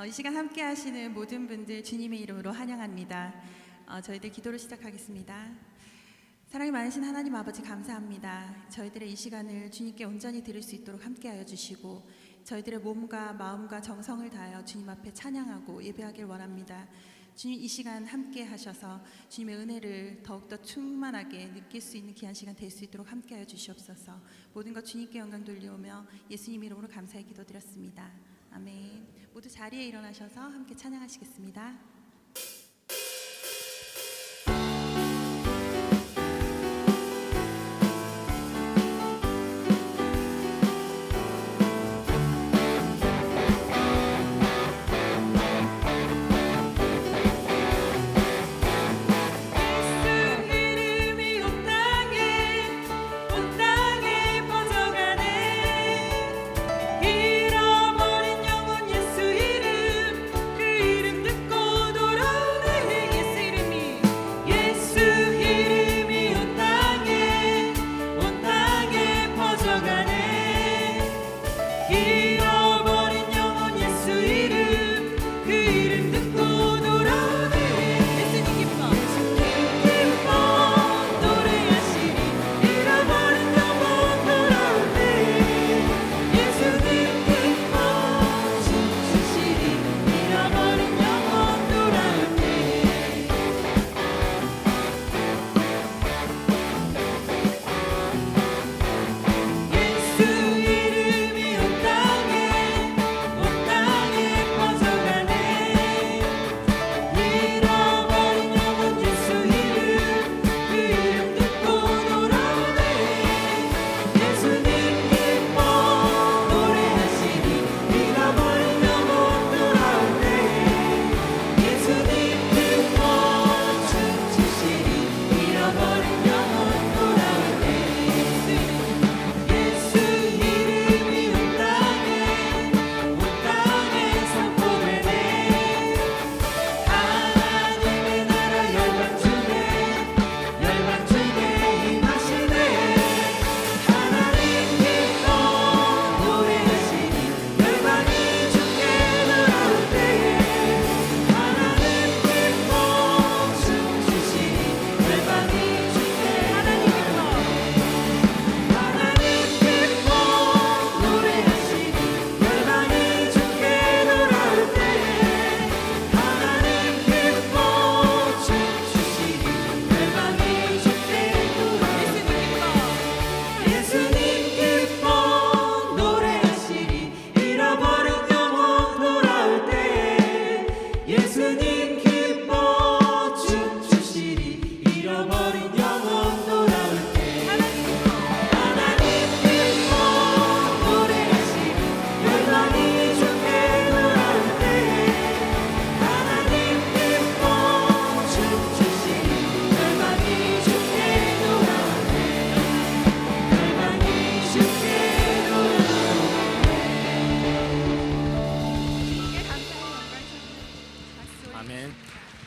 이 시간 함께 하시는 모든 분들 주님의 이름으로 환영합니다. 저희들 기도를 시작하겠습니다. 사랑이 많으신 하나님 아버지 감사합니다. 저희들의 이 시간을 주님께 온전히 드릴 수 있도록 함께하여 주시고 저희들의 몸과 마음과 정성을 다하여 주님 앞에 찬양하고 예배하길 원합니다. 주님 이 시간 함께 하셔서 주님의 은혜를 더욱더 충만하게 느낄 수 있는 귀한 시간 될 수 있도록 함께하여 주시옵소서. 모든 것 주님께 영광 돌리오며 예수님 이름으로 감사의 기도드렸습니다. 아멘. 모두 자리에 일어나셔서 함께 찬양하시겠습니다.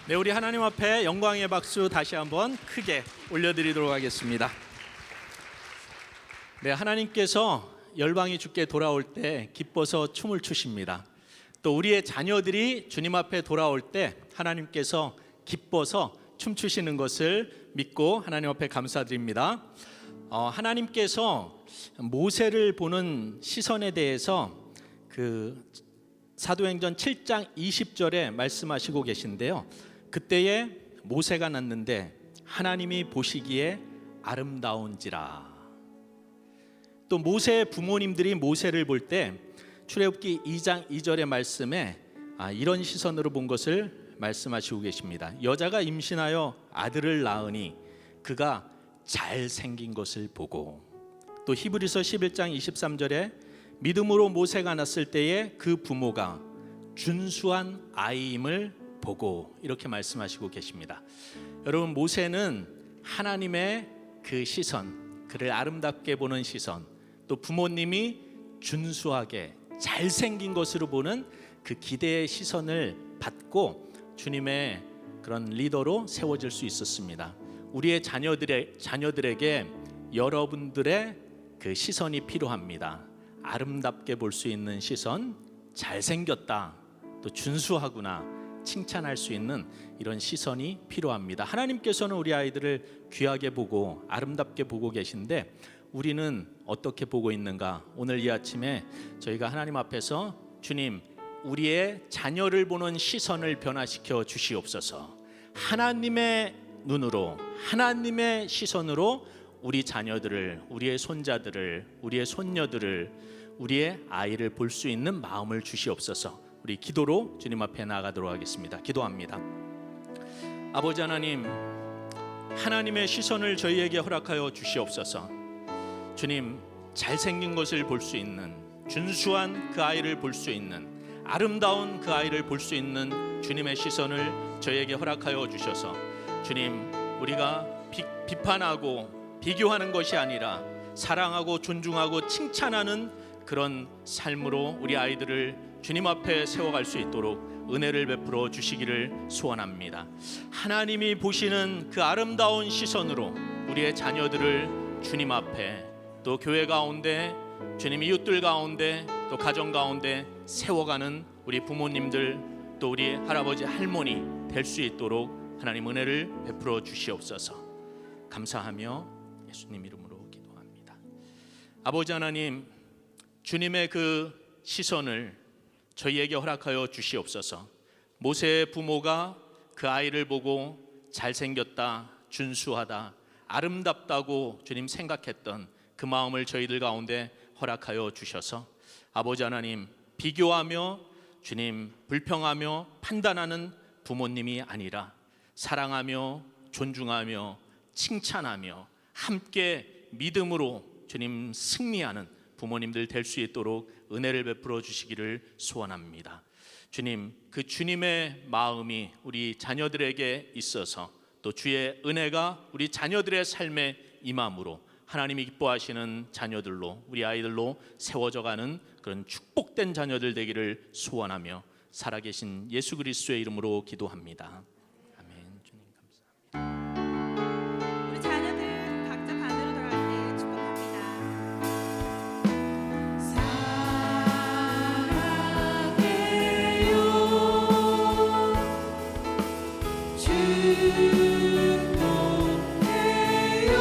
네, 우리 하나님 앞에 영광의 박수 다시 한번 크게 올려드리도록 하겠습니다. 네, 하나님께서 열방이 주께 돌아올 때 기뻐서 춤을 추십니다. 또 우리의 자녀들이 주님 앞에 돌아올 때 하나님께서 기뻐서 춤추시는 것을 믿고 하나님 앞에 감사드립니다. 하나님께서 모세를 보는 시선에 대해서 사도행전 7장 20절에 말씀하시고 계신데요. 그때에 모세가 났는데 하나님이 보시기에 아름다운지라. 또 모세의 부모님들이 모세를 볼 때 출애굽기 2장 2절의 말씀에 이런 시선으로 본 것을 말씀하시고 계십니다. 여자가 임신하여 아들을 낳으니 그가 잘생긴 것을 보고. 또 히브리서 11장 23절에 믿음으로 모세가 낳았을 때에 그 부모가 준수한 아이임을 보고, 이렇게 말씀하시고 계십니다. 여러분, 모세는 하나님의 그 시선, 그를 아름답게 보는 시선, 또 부모님이 준수하게 잘생긴 것으로 보는 그 기대의 시선을 받고 주님의 그런 리더로 세워질 수 있었습니다. 우리의 자녀들에게 여러분들의 그 시선이 필요합니다. 아름답게 볼 수 있는 시선, 잘생겼다, 또 준수하구나 칭찬할 수 있는 이런 시선이 필요합니다. 하나님께서는 우리 아이들을 귀하게 보고 아름답게 보고 계신데 우리는 어떻게 보고 있는가? 오늘 이 아침에 저희가 하나님 앞에서 주님, 우리의 자녀를 보는 시선을 변화시켜 주시옵소서. 하나님의 눈으로, 하나님의 시선으로 우리 자녀들을, 우리의 손자들을, 우리의 손녀들을, 우리의 아이를 볼 수 있는 마음을 주시옵소서. 우리 기도로 주님 앞에 나아가도록 하겠습니다. 기도합니다. 아버지 하나님, 하나님의 시선을 저희에게 허락하여 주시옵소서. 주님, 잘생긴 것을 볼 수 있는, 준수한 그 아이를 볼 수 있는, 아름다운 그 아이를 볼 수 있는 주님의 시선을 저희에게 허락하여 주셔서 주님, 우리가 비판하고 비교하는 것이 아니라 사랑하고 존중하고 칭찬하는 그런 삶으로 우리 아이들을 주님 앞에 세워갈 수 있도록 은혜를 베풀어 주시기를 소원합니다. 하나님이 보시는 그 아름다운 시선으로 우리의 자녀들을 주님 앞에, 또 교회 가운데, 주님 이웃들 가운데, 또 가정 가운데 세워가는 우리 부모님들, 또 우리 할아버지 할머니 될 수 있도록 하나님 은혜를 베풀어 주시옵소서. 감사하며 예수님 이름으로 기도합니다. 아버지 하나님, 주님의 그 시선을 저희에게 허락하여 주시옵소서. 모세의 부모가 그 아이를 보고 잘생겼다, 준수하다, 아름답다고 주님 생각했던 그 마음을 저희들 가운데 허락하여 주셔서 아버지 하나님, 비교하며 주님 불평하며 판단하는 부모님이 아니라 사랑하며 존중하며 칭찬하며 함께 믿음으로 주님 승리하는 부모님들 될 수 있도록 은혜를 베풀어 주시기를 소원합니다. 주님, 그 주님의 마음이 우리 자녀들에게 있어서 또 주의 은혜가 우리 자녀들의 삶에 임함으로 하나님이 기뻐하시는 자녀들로, 우리 아이들로 세워져가는 그런 축복된 자녀들 되기를 소원하며 살아계신 예수 그리스도의 이름으로 기도합니다. 아멘. 주님 감사합니다. 우리 자녀들 각자 반으로 돌아갈 때 축복합니다. 사랑해요 축복해요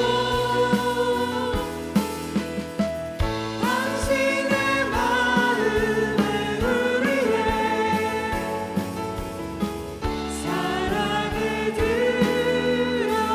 당신의 마음을 우리의 사랑을 드려요.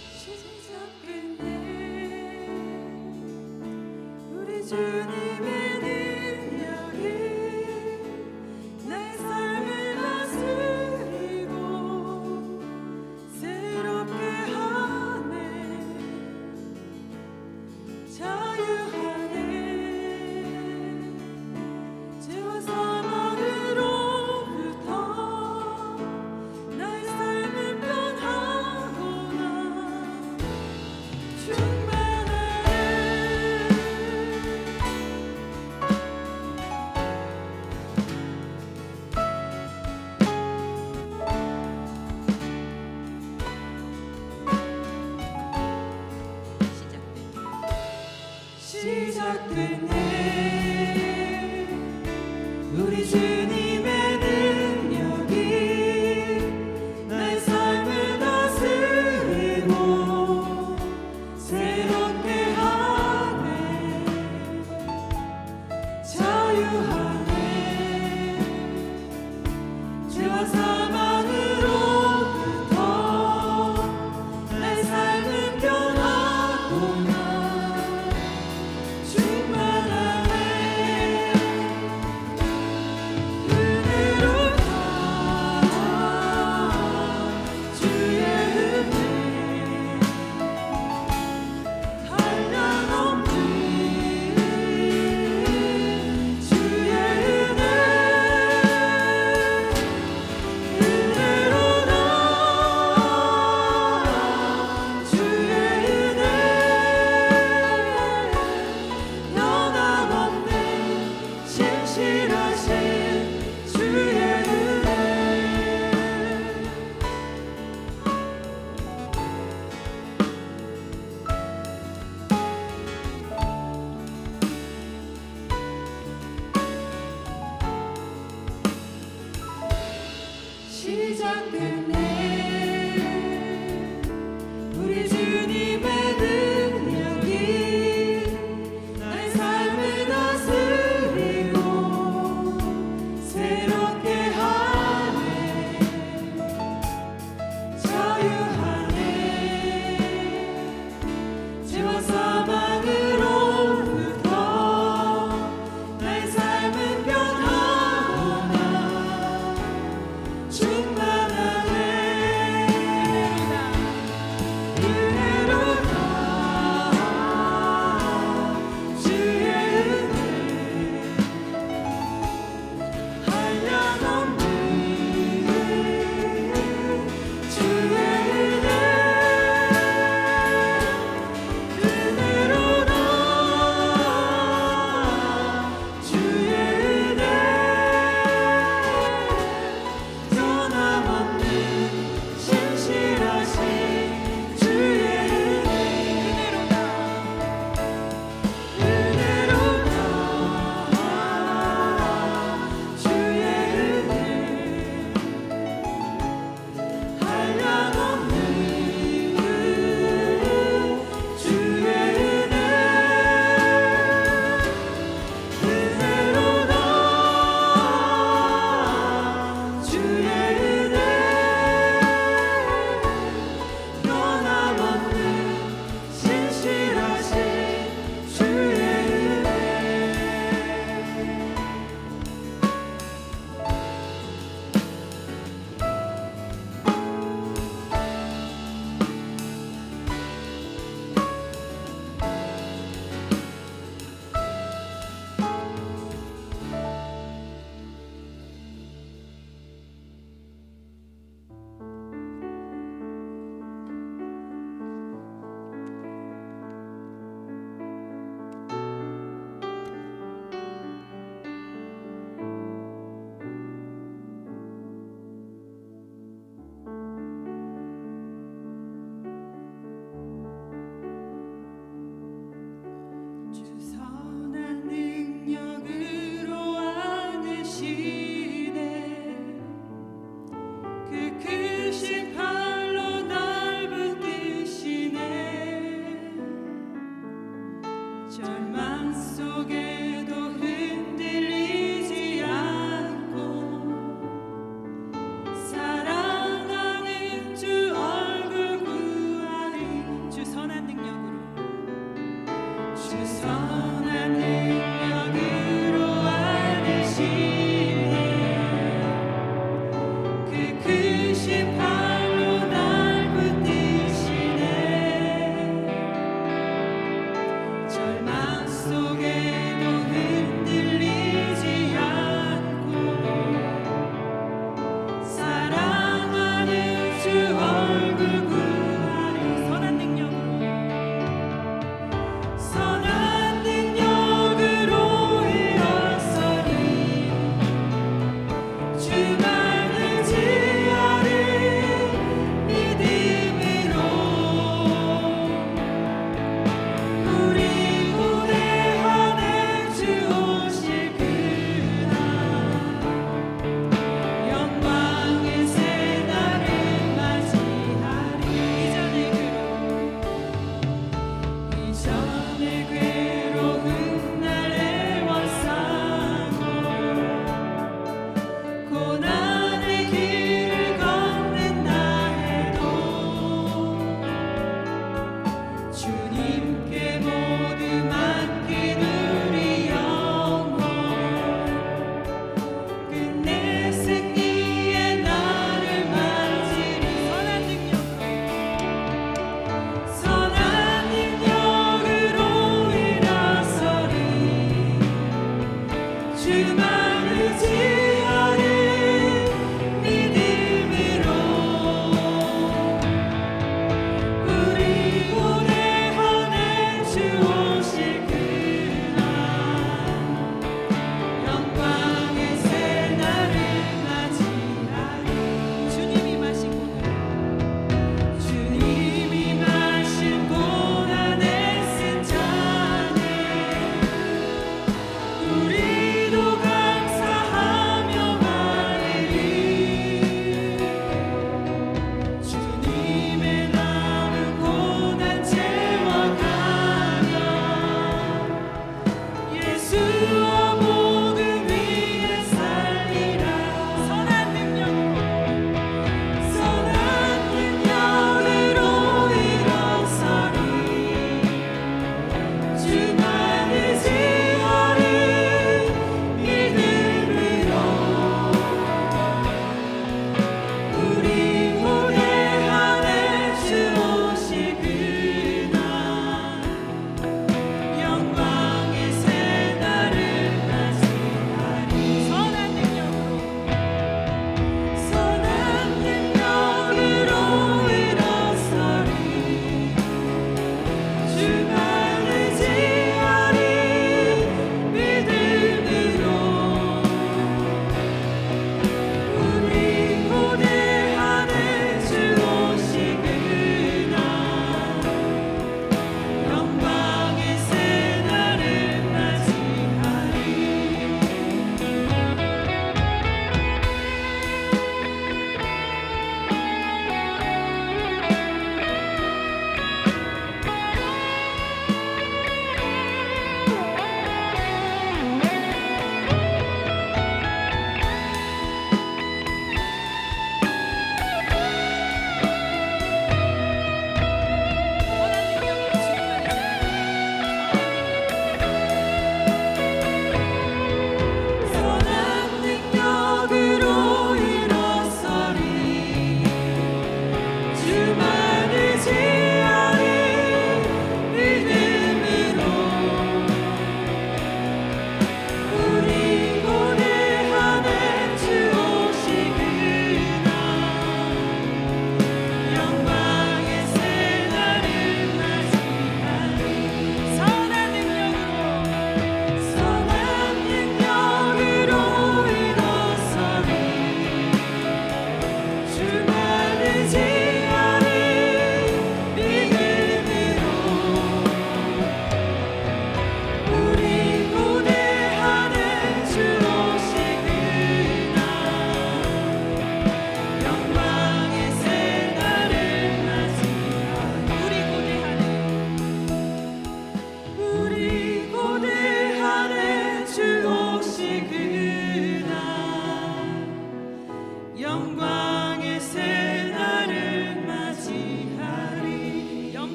시작 끝내 우리 주님의 능력이 내 삶을 다스리고 새롭게 하네 자유하네 죄와 사망으로부터 나의 삶을 변하구나 충만해 시작됐네 우리 주님의 능력이 나의 삶을 다스리고 새롭게 하네 자유하네 죄와 사망으로부터 내 삶은 변하구나 충만하네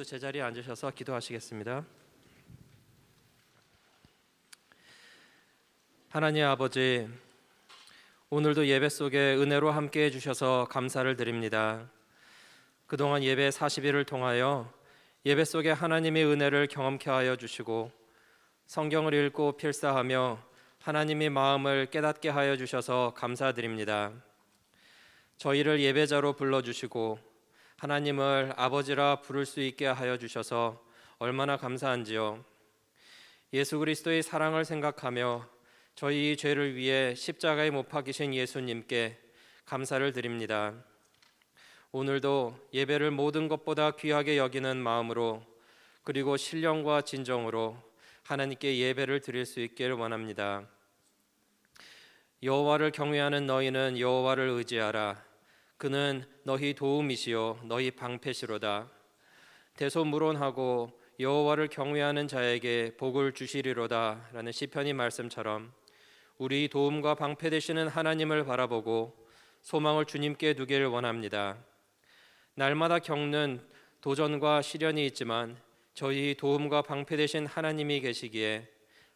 제자리에 앉으셔서 기도하시겠습니다. 하나님 아버지, 오늘도 예배 속에 은혜로 함께해 주셔서 감사를 드립니다. 그동안 예배 40일을 통하여 예배 속에 하나님의 은혜를 경험케 하여 주시고 성경을 읽고 필사하며 하나님의 마음을 깨닫게 하여 주셔서 감사드립니다. 저희를 예배자로 불러주시고 하나님을 아버지라 부를 수 있게 하여 주셔서 얼마나 감사한지요. 예수 그리스도의 사랑을 생각하며 저희 죄를 위해 십자가에 못 박히신 예수님께 감사를 드립니다. 오늘도 예배를 모든 것보다 귀하게 여기는 마음으로 그리고 신령과 진정으로 하나님께 예배를 드릴 수 있기를 원합니다. 여호와를 경외하는 너희는 여호와를 의지하라. 그는 너희 도움이시요 너희 방패시로다. 대소무론하고 여호와를 경외하는 자에게 복을 주시리로다 라는 시편의 말씀처럼 우리 도움과 방패 되시는 하나님을 바라보고 소망을 주님께 두기를 원합니다. 날마다 겪는 도전과 시련이 있지만 저희 도움과 방패 되신 하나님이 계시기에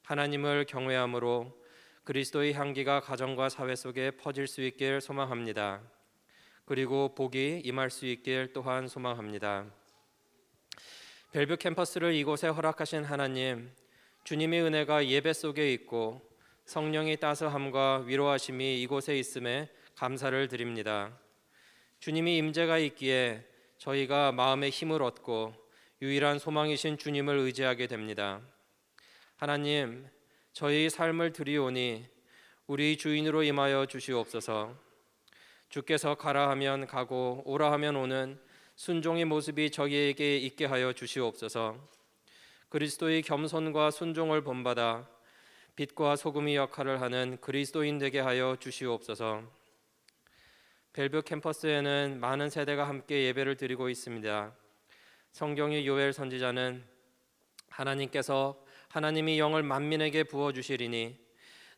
하나님을 경외함으로 그리스도의 향기가 가정과 사회 속에 퍼질 수 있길 소망합니다. 그리고 복이 임할 수 있길 또한 소망합니다. 벨뷰 캠퍼스를 이곳에 허락하신 하나님, 주님의 은혜가 예배 속에 있고 성령의 따스함과 위로하심이 이곳에 있음에 감사를 드립니다. 주님이 임재가 있기에 저희가 마음의 힘을 얻고 유일한 소망이신 주님을 의지하게 됩니다. 하나님, 저희의 삶을 드리오니 우리 주인으로 임하여 주시옵소서. 주께서 가라 하면 가고 오라 하면 오는 순종의 모습이 저희에게 있게 하여 주시옵소서. 그리스도의 겸손과 순종을 본받아 빛과 소금의 역할을 하는 그리스도인 되게 하여 주시옵소서. 벨뷰 캠퍼스에는 많은 세대가 함께 예배를 드리고 있습니다. 성경의 요엘 선지자는 하나님께서 하나님이 영을 만민에게 부어주시리니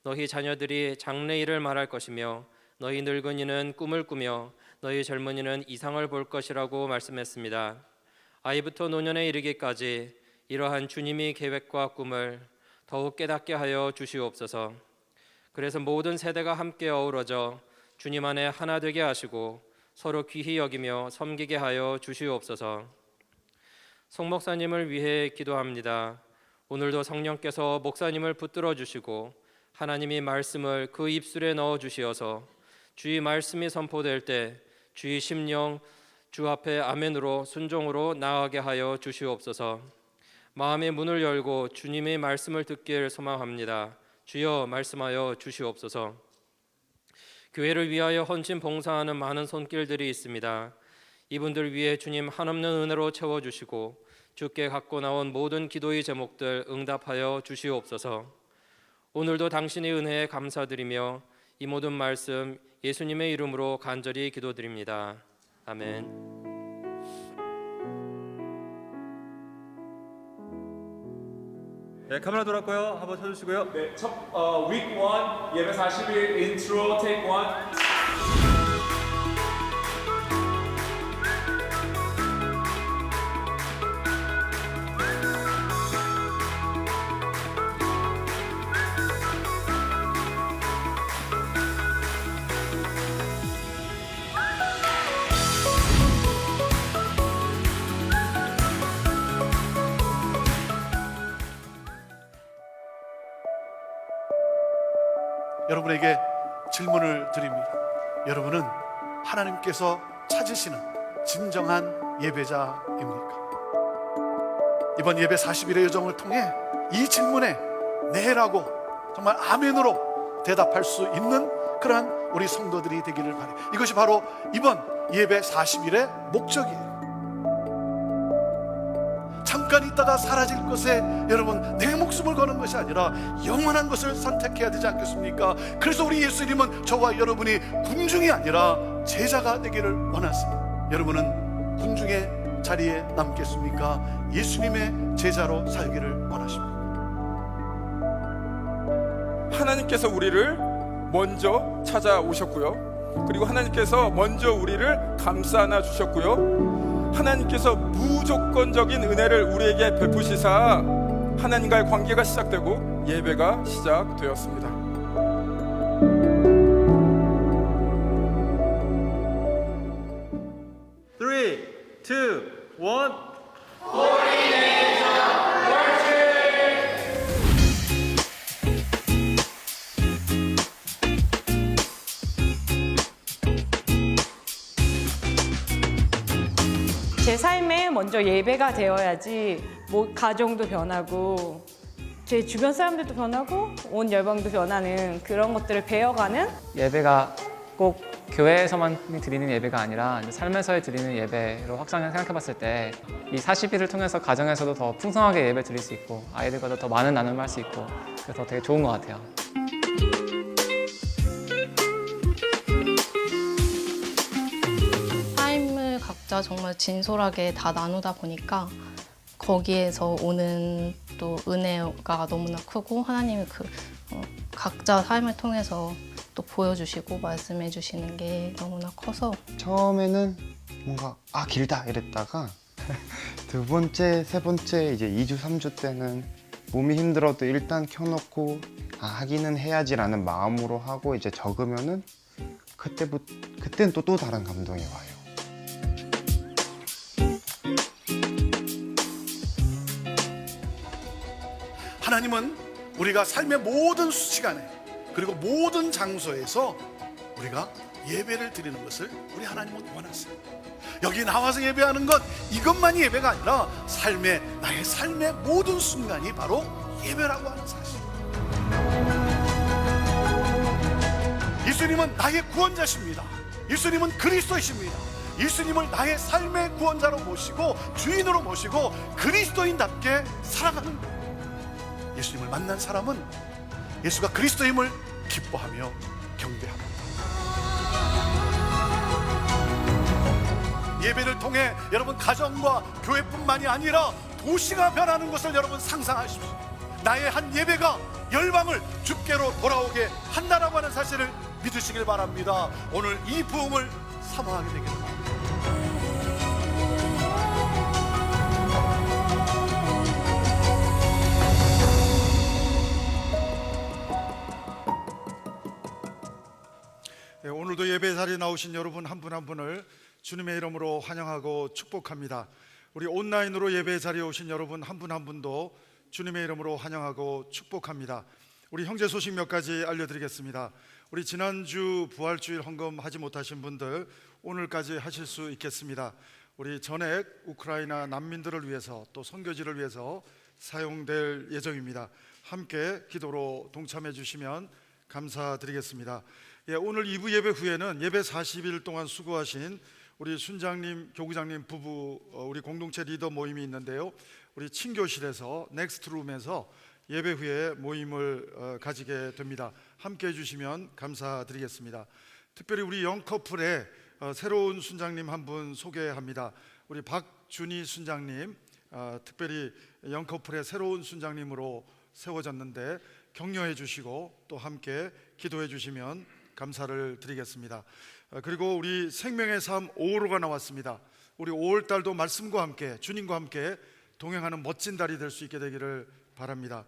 너희 자녀들이 장래일을 말할 것이며 너희 늙은이는 꿈을 꾸며 너희 젊은이는 이상을 볼 것이라고 말씀했습니다. 아이부터 노년에 이르기까지 이러한 주님의 계획과 꿈을 더욱 깨닫게 하여 주시옵소서. 그래서 모든 세대가 함께 어우러져 주님 안에 하나 되게 하시고 서로 귀히 여기며 섬기게 하여 주시옵소서. 송 목사님을 위해 기도합니다. 오늘도 성령께서 목사님을 붙들어 주시고 하나님의 말씀을 그 입술에 넣어 주시어서 주의 말씀이 선포될 때 주의 심령 주 앞에 아멘으로 순종으로 나아가게 하여 주시옵소서. 마음의 문을 열고 주님의 말씀을 듣길 소망합니다. 주여 말씀하여 주시옵소서. 교회를 위하여 헌신 봉사하는 많은 손길들이 있습니다. 이분들 위해 주님 한없는 은혜로 채워주시고 주께 갖고 나온 모든 기도의 제목들 응답하여 주시옵소서. 오늘도 당신의 은혜에 감사드리며 이 모든 말씀 예수님의 이름으로 간절히 기도드립니다. 아멘. 네, 카메라 돌았고요. 한번 쳐주시고요. 네, week 1 예배 40일 인트로 take 1. 여러분에게 질문을 드립니다. 여러분은 하나님께서 찾으시는 진정한 예배자입니까? 이번 예배 40일의 여정을 통해 이 질문에 네라고 정말 아멘으로 대답할 수 있는 그러한 우리 성도들이 되기를 바라요. 이것이 바로 이번 예배 40일의 목적이에요. 잠깐 있다가 사라질 것에 여러분 내 목숨을 거는 것이 아니라 영원한 것을 선택해야 되지 않겠습니까? 그래서 우리 예수님은 저와 여러분이 군중이 아니라 제자가 되기를 원하십니다. 여러분은 군중의 자리에 남겠습니까? 예수님의 제자로 살기를 원하십니까? 하나님께서 우리를 먼저 찾아오셨고요. 그리고 하나님께서 먼저 우리를 감싸 안아 주셨고요. 하나님께서 무조건적인 은혜를 우리에게 베푸시사 하나님과의 관계가 시작되고 예배가 시작되었습니다. Three, two, one. 제 삶에 먼저 예배가 되어야지 뭐 가정도 변하고 제 주변 사람들도 변하고 온 열방도 변하는 그런 것들을 배워가는 예배가 꼭 교회에서만 드리는 예배가 아니라 이제 삶에서 드리는 예배로 확장해 생각해봤을 때 이 40일을 통해서 가정에서도 더 풍성하게 예배 드릴 수 있고 아이들과도 더 많은 나눔을 할 수 있고 그래서 되게 좋은 것 같아요. 삶을 각자 정말 진솔하게 다 나누다 보니까 거기에서 오는 또 은혜가 너무나 크고 하나님이 각자 삶을 통해서 또 보여주시고 말씀해 주시는 게 너무나 커서 처음에는 뭔가 길다 이랬다가 두 번째, 세 번째 이제 2주, 3주 때는 몸이 힘들어도 일단 켜놓고 하기는 해야지라는 마음으로 하고 이제 적으면은 그때는 또 다른 감동이 와요. 하나님은 우리가 삶의 모든 시간에 그리고 모든 장소에서 우리가 예배를 드리는 것을 우리 하나님은 원하세요. 여기 나와서 예배하는 것 이것만이 예배가 아니라 나의 삶의 모든 순간이 바로 예배라고 하는 사실. 예수님은 나의 구원자십니다. 예수님은 그리스도이십니다. 예수님을 나의 삶의 구원자로 모시고 주인으로 모시고 그리스도인답게 살아가는 거예요. 예수님을 만난 사람은 예수가 그리스도임을 기뻐하며 경배합니다. 예배를 통해 여러분 가정과 교회뿐만이 아니라 도시가 변하는 것을 여러분 상상하십시오. 나의 한 예배가 열방을 주께로 돌아오게 한다라고 하는 사실을 믿으시길 바랍니다. 오늘 이 부흥을 사모하게 되기를 바랍니다. 오늘도 예배 자리에 나오신 여러분 한 분 한 분을 주님의 이름으로 환영하고 축복합니다. 우리 온라인으로 예배 자리에 오신 여러분 한 분 한 분도 주님의 이름으로 환영하고 축복합니다. 우리 형제 소식 몇 가지 알려드리겠습니다. 우리 지난주 부활주일 헌금하지 못하신 분들 오늘까지 하실 수 있겠습니다. 우리 전액 우크라이나 난민들을 위해서 또 선교지를 위해서 사용될 예정입니다. 함께 기도로 동참해 주시면 감사드리겠습니다. 오늘 2부 예배 후에는 예배 40일 동안 수고하신 우리 순장님, 교구장님 부부 우리 공동체 리더 모임이 있는데요. 우리 친교실에서 넥스트룸에서 예배 후에 모임을 가지게 됩니다. 함께 해주시면 감사드리겠습니다. 특별히 우리 영커플의 새로운 순장님 한 분 소개합니다. 우리 박준희 순장님, 특별히 영커플의 새로운 순장님으로 세워졌는데 격려해 주시고 또 함께 기도해 주시면 감사를 드리겠습니다. 그리고 우리 생명의 삶 5호로가 나왔습니다. 우리 5월달도 말씀과 함께 주님과 함께 동행하는 멋진 달이 될 수 있게 되기를 바랍니다.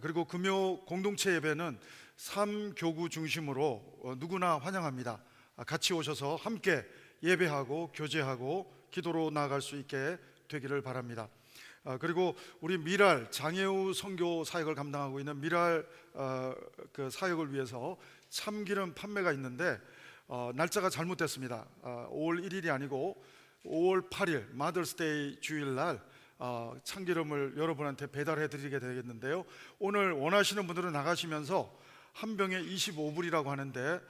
그리고 금요 공동체 예배는 3교구 중심으로 누구나 환영합니다. 같이 오셔서 함께 예배하고 교제하고 기도로 나아갈 수 있게 되기를 바랍니다. 그리고 우리 미랄 장애우 선교 사역을 감당하고 있는 미랄 그 사역을 위해서 참기름 판매가 있는데 날짜가 잘못됐습니다. 5월 1일이 아니고 5월 8일 마더스데이 주일날 참기름을 여러분한테 배달해 드리게 되겠는데요. 오늘 원하시는 분들은 나가시면서 한 병에 25불이라고 하는데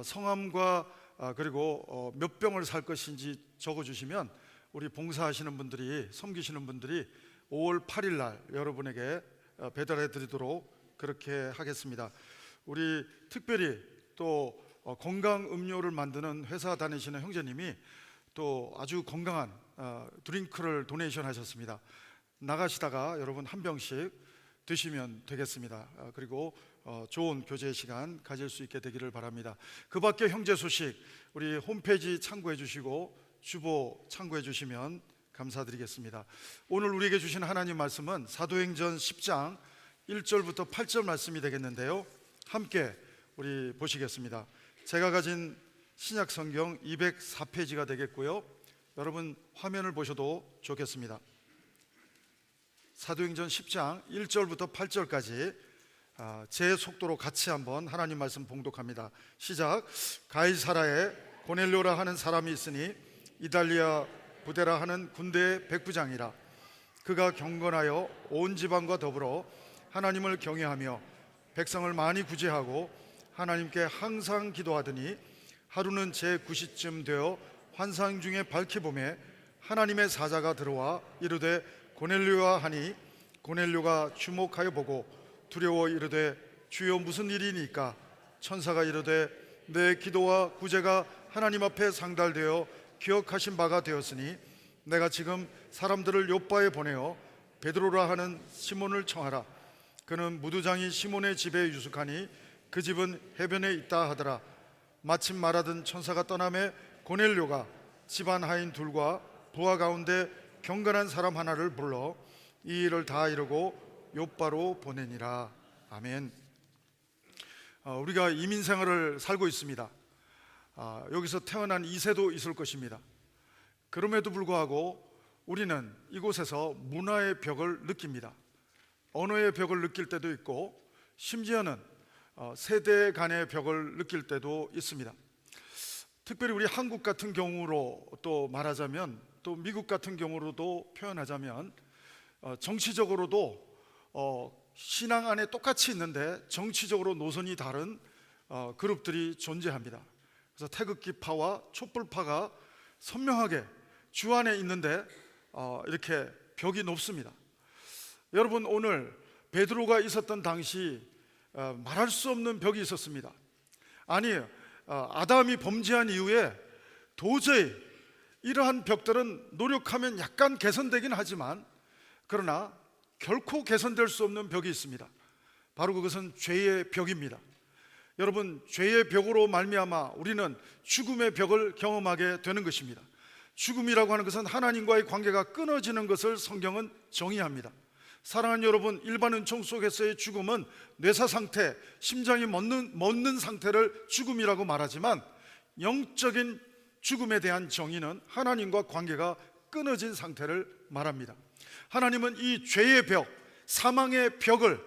성함과 그리고 몇 병을 살 것인지 적어주시면 우리 봉사하시는 분들이 섬기시는 분들이 5월 8일 날 여러분에게 배달해 드리도록 그렇게 하겠습니다. 우리 특별히 또 건강 음료를 만드는 회사 다니시는 형제님이 또 아주 건강한 드링크를 도네이션 하셨습니다. 나가시다가 여러분 한 병씩 드시면 되겠습니다. 그리고 좋은 교제 시간 가질 수 있게 되기를 바랍니다. 그 밖에 형제 소식 우리 홈페이지 참고해 주시고 주보 참고해 주시면 감사드리겠습니다. 오늘 우리에게 주신 하나님 말씀은 사도행전 10장 1절부터 8절 말씀이 되겠는데요. 함께 우리 보시겠습니다. 제가 가진 신약 성경 204페이지가 되겠고요. 여러분 화면을 보셔도 좋겠습니다. 사도행전 10장 1절부터 8절까지 제 속도로 같이 한번 하나님 말씀 봉독합니다. 시작. 가이사라에 고넬료라 하는 사람이 있으니 이달리아 부데라 하는 군대의 백부장이라. 그가 경건하여 온 지방과 더불어 하나님을 경외하며 백성을 많이 구제하고 하나님께 항상 기도하더니 하루는 제9시쯤 되어 환상 중에 밝히 보매 하나님의 사자가 들어와 이르되 고넬료와 하니 고넬료가 주목하여 보고 두려워 이르되 주여 무슨 일이니까? 천사가 이르되 내 기도와 구제가 하나님 앞에 상달되어 기억하신 바가 되었으니 내가 지금 사람들을 요빠에 보내어 베드로라 하는 시몬을 청하라. 그는 무두장이 시몬의 집에 유숙하니 그 집은 해변에 있다 하더라. 마침 말하던 천사가 떠나매 고넬료가 집안 하인 둘과 부하 가운데 경건한 사람 하나를 불러 이 일을 다 이루고 요빠로 보내니라. 아멘. 우리가 이민 생활을 살고 있습니다. 여기서 태어난 2세도 있을 것입니다. 그럼에도 불구하고 우리는 이곳에서 문화의 벽을 느낍니다. 언어의 벽을 느낄 때도 있고 심지어는 세대 간의 벽을 느낄 때도 있습니다. 특별히 우리 한국 같은 경우로 또 말하자면, 또 미국 같은 경우로도 표현하자면, 정치적으로도 신앙 안에 똑같이 있는데 정치적으로 노선이 다른 그룹들이 존재합니다. 그래서 태극기파와 촛불파가 선명하게 주 안에 있는데 이렇게 벽이 높습니다. 여러분, 오늘 베드로가 있었던 당시 말할 수 없는 벽이 있었습니다. 아니, 아담이 범죄한 이후에 도저히 이러한 벽들은 노력하면 약간 개선되긴 하지만 그러나 결코 개선될 수 없는 벽이 있습니다. 바로 그것은 죄의 벽입니다. 여러분, 죄의 벽으로 말미암아 우리는 죽음의 벽을 경험하게 되는 것입니다. 죽음이라고 하는 것은 하나님과의 관계가 끊어지는 것을 성경은 정의합니다. 사랑하는 여러분, 일반 은총 속에서의 죽음은 뇌사 상태, 심장이 멎는 상태를 죽음이라고 말하지만 영적인 죽음에 대한 정의는 하나님과 관계가 끊어진 상태를 말합니다. 하나님은 이 죄의 벽, 사망의 벽을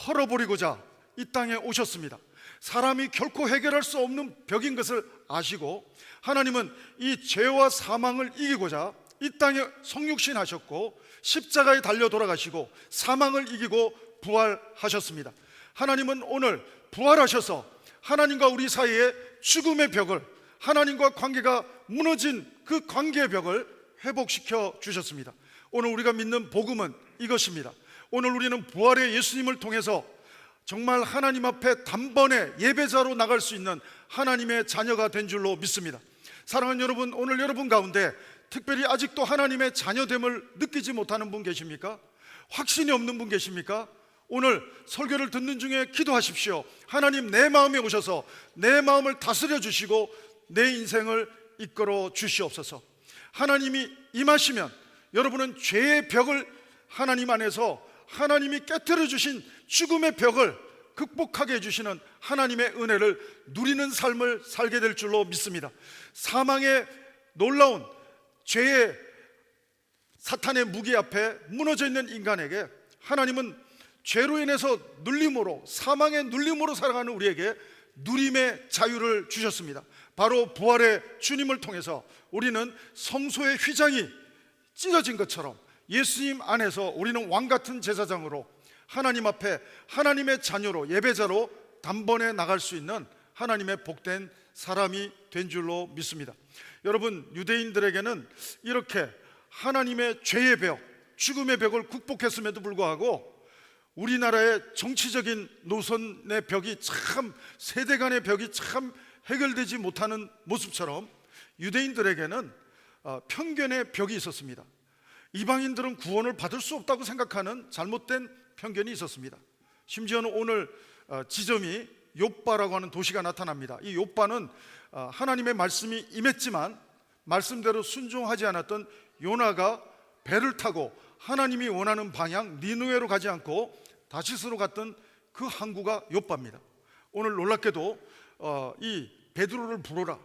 헐어버리고자 이 땅에 오셨습니다. 사람이 결코 해결할 수 없는 벽인 것을 아시고 하나님은 이 죄와 사망을 이기고자 이 땅에 성육신하셨고 십자가에 달려 돌아가시고 사망을 이기고 부활하셨습니다. 하나님은 오늘 부활하셔서 하나님과 우리 사이에 죽음의 벽을, 하나님과 관계가 무너진 그 관계의 벽을 회복시켜 주셨습니다. 오늘 우리가 믿는 복음은 이것입니다. 오늘 우리는 부활의 예수님을 통해서 정말 하나님 앞에 단번에 예배자로 나갈 수 있는 하나님의 자녀가 된 줄로 믿습니다. 사랑하는 여러분, 오늘 여러분 가운데 특별히 아직도 하나님의 자녀됨을 느끼지 못하는 분 계십니까? 확신이 없는 분 계십니까? 오늘 설교를 듣는 중에 기도하십시오. 하나님, 내 마음에 오셔서 내 마음을 다스려 주시고 내 인생을 이끌어 주시옵소서. 하나님이 임하시면 여러분은 죄의 벽을 하나님 안에서 하나님이 깨뜨려 주신 죽음의 벽을 극복하게 해주시는 하나님의 은혜를 누리는 삶을 살게 될 줄로 믿습니다. 사망의 놀라운 죄의 사탄의 무기 앞에 무너져 있는 인간에게 하나님은 죄로 인해서 눌림으로, 사망의 눌림으로 살아가는 우리에게 누림의 자유를 주셨습니다. 바로 부활의 주님을 통해서 우리는 성소의 휘장이 찢어진 것처럼 예수님 안에서 우리는 왕같은 제사장으로 하나님 앞에 하나님의 자녀로, 예배자로 단번에 나갈 수 있는 하나님의 복된 사람이 된 줄로 믿습니다. 여러분, 유대인들에게는 이렇게 하나님의 죄의 벽, 죽음의 벽을 극복했음에도 불구하고 우리나라의 정치적인 노선의 벽이 참, 세대 간의 벽이 참 해결되지 못하는 모습처럼 유대인들에게는 편견의 벽이 있었습니다. 이방인들은 구원을 받을 수 없다고 생각하는 잘못된 편견이 있었습니다. 심지어는 오늘 지점이 욥바라고 하는 도시가 나타납니다. 이 욥바는 하나님의 말씀이 임했지만 말씀대로 순종하지 않았던 요나가 배를 타고 하나님이 원하는 방향 니느웨로 가지 않고 다시스로 갔던 그 항구가 욥바입니다. 오늘 놀랍게도 이 베드로를 부르라,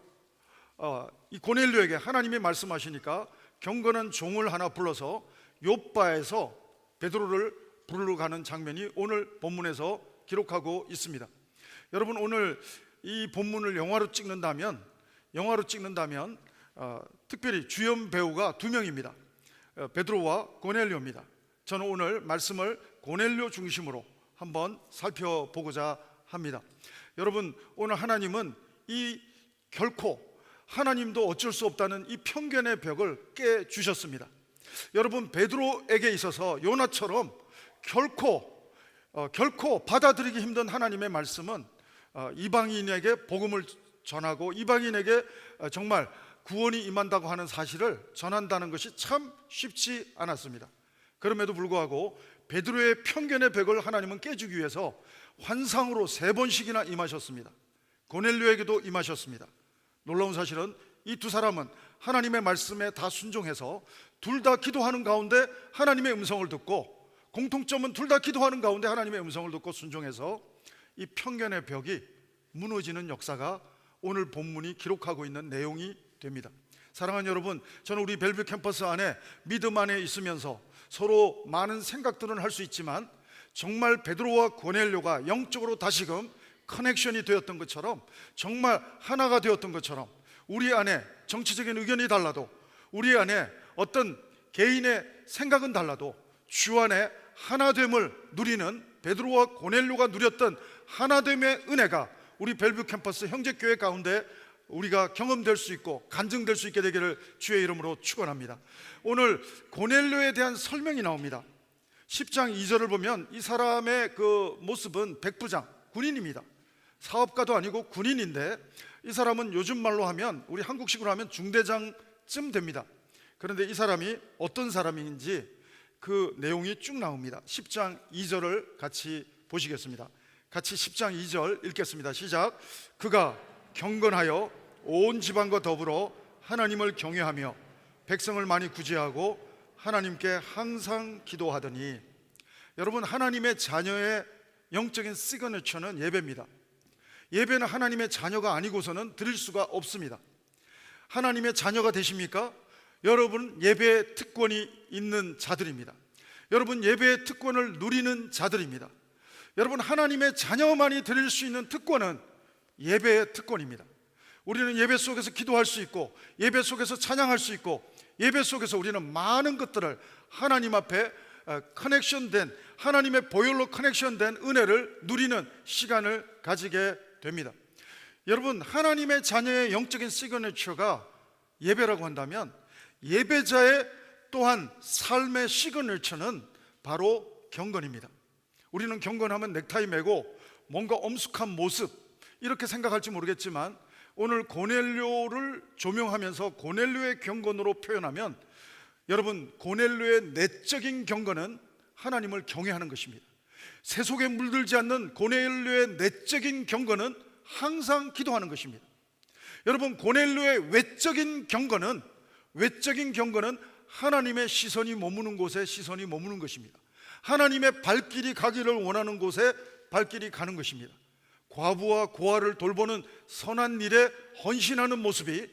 이 고넬료에게 하나님이 말씀하시니까 경건한 종을 하나 불러서 욥바에서 베드로를 부르러 가는 장면이 오늘 본문에서 기록하고 있습니다. 여러분, 오늘 이 본문을 영화로 찍는다면 특별히 주연 배우가 2명입니다. 베드로와 고넬료입니다. 저는 오늘 말씀을 고넬료 중심으로 한번 살펴보고자 합니다. 여러분, 오늘 하나님은 이 결코 하나님도 어쩔 수 없다는 이 편견의 벽을 깨주셨습니다. 여러분, 베드로에게 있어서 요나처럼 결코 받아들이기 힘든 하나님의 말씀은 이방인에게 복음을 전하고 이방인에게 정말 구원이 임한다고 하는 사실을 전한다는 것이 참 쉽지 않았습니다. 그럼에도 불구하고 베드로의 편견의 벽을 하나님은 깨주기 위해서 환상으로 3번씩이나 임하셨습니다. 고넬료에게도 임하셨습니다. 놀라운 사실은 이 2사람은 하나님의 말씀에 다 순종해서 둘 다 기도하는 가운데 하나님의 음성을 듣고, 공통점은 둘 다 기도하는 가운데 하나님의 음성을 듣고 순종해서 이 편견의 벽이 무너지는 역사가 오늘 본문이 기록하고 있는 내용이 됩니다. 사랑하는 여러분, 저는 우리 벨뷰 캠퍼스 안에 믿음 안에 있으면서 서로 많은 생각들은 할 수 있지만 정말 베드로와 고넬료가 영적으로 다시금 커넥션이 되었던 것처럼, 정말 하나가 되었던 것처럼, 우리 안에 정치적인 의견이 달라도, 우리 안에 어떤 개인의 생각은 달라도 주 안에 하나됨을 누리는 베드로와 고넬료가 누렸던 하나됨의 은혜가 우리 벨뷰 캠퍼스 형제교회 가운데 우리가 경험될 수 있고 간증될 수 있게 되기를 주의 이름으로 축원합니다. 오늘 고넬료에 대한 설명이 나옵니다. 10장 2절을 보면 이 사람의 그 모습은 백부장, 군인입니다. 사업가도 아니고 군인인데, 이 사람은 요즘 말로 하면, 우리 한국식으로 하면 중대장쯤 됩니다. 그런데 이 사람이 어떤 사람인지 그 내용이 쭉 나옵니다. 10장 2절을 같이 보시겠습니다. 같이 10장 2절 읽겠습니다. 시작. 그가 경건하여 온 지방과 더불어 하나님을 경외하며 백성을 많이 구제하고 하나님께 항상 기도하더니. 여러분, 하나님의 자녀의 영적인 시그니처는 예배입니다. 예배는 하나님의 자녀가 아니고서는 드릴 수가 없습니다. 하나님의 자녀가 되십니까? 여러분, 예배의 특권이 있는 자들입니다. 여러분, 예배의 특권을 누리는 자들입니다. 여러분, 하나님의 자녀만이 드릴 수 있는 특권은 예배의 특권입니다. 우리는 예배 속에서 기도할 수 있고, 예배 속에서 찬양할 수 있고, 예배 속에서 우리는 많은 것들을 하나님 앞에 커넥션된, 하나님의 보혈로 커넥션된 은혜를 누리는 시간을 가지게 됩니다. 여러분, 하나님의 자녀의 영적인 시그니처가 예배라고 한다면, 예배자의 또한 삶의 시그니처는 바로 경건입니다. 우리는 경건하면 넥타이 매고 뭔가 엄숙한 모습, 이렇게 생각할지 모르겠지만, 오늘 고넬료를 조명하면서 고넬료의 경건으로 표현하면, 여러분, 고넬료의 내적인 경건은 하나님을 경외하는 것입니다. 세속에 물들지 않는 고넬료의 내적인 경건은 항상 기도하는 것입니다. 여러분, 고넬료의 외적인 경건은 하나님의 시선이 머무는 곳에 시선이 머무는 것입니다. 하나님의 발길이 가기를 원하는 곳에 발길이 가는 것입니다. 과부와 고아를 돌보는 선한 일에 헌신하는 모습이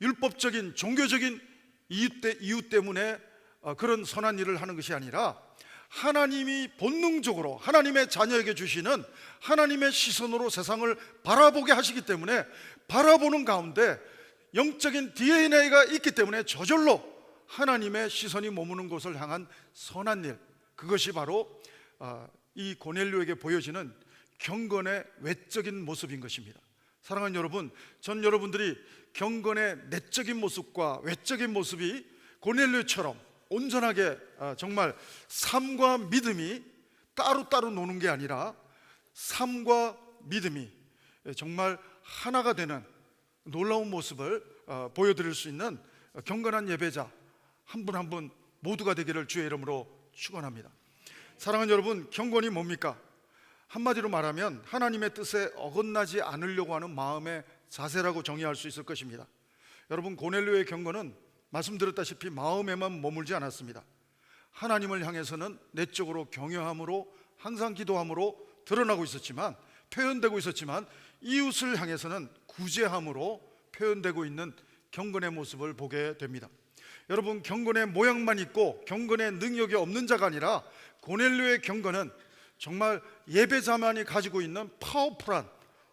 율법적인 종교적인 이유 때문에 그런 선한 일을 하는 것이 아니라, 하나님이 본능적으로 하나님의 자녀에게 주시는 하나님의 시선으로 세상을 바라보게 하시기 때문에, 바라보는 가운데 영적인 DNA가 있기 때문에 저절로 하나님의 시선이 머무는 곳을 향한 선한 일, 그것이 바로 이 고넬료에게 보여지는 경건의 외적인 모습인 것입니다. 사랑하는 여러분, 전 여러분들이 경건의 내적인 모습과 외적인 모습이 고넬료처럼 온전하게 정말 삶과 믿음이 따로따로 노는 게 아니라, 삶과 믿음이 정말 하나가 되는 놀라운 모습을 보여드릴 수 있는 경건한 예배자 한 분 한 분 모두가 되기를 주의 이름으로 축원합니다. 사랑하는 여러분, 경건이 뭡니까? 한마디로 말하면 하나님의 뜻에 어긋나지 않으려고 하는 마음의 자세라고 정의할 수 있을 것입니다. 여러분, 고넬료의 경건은 말씀드렸다시피 마음에만 머물지 않았습니다. 하나님을 향해서는 내적으로 경외함으로 항상 기도함으로 드러나고 있었지만, 표현되고 있었지만, 이웃을 향해서는 구제함으로 표현되고 있는 경건의 모습을 보게 됩니다. 여러분, 경건의 모양만 있고 경건의 능력이 없는 자가 아니라 고넬료의 경건은 정말 예배자만이 가지고 있는 파워풀한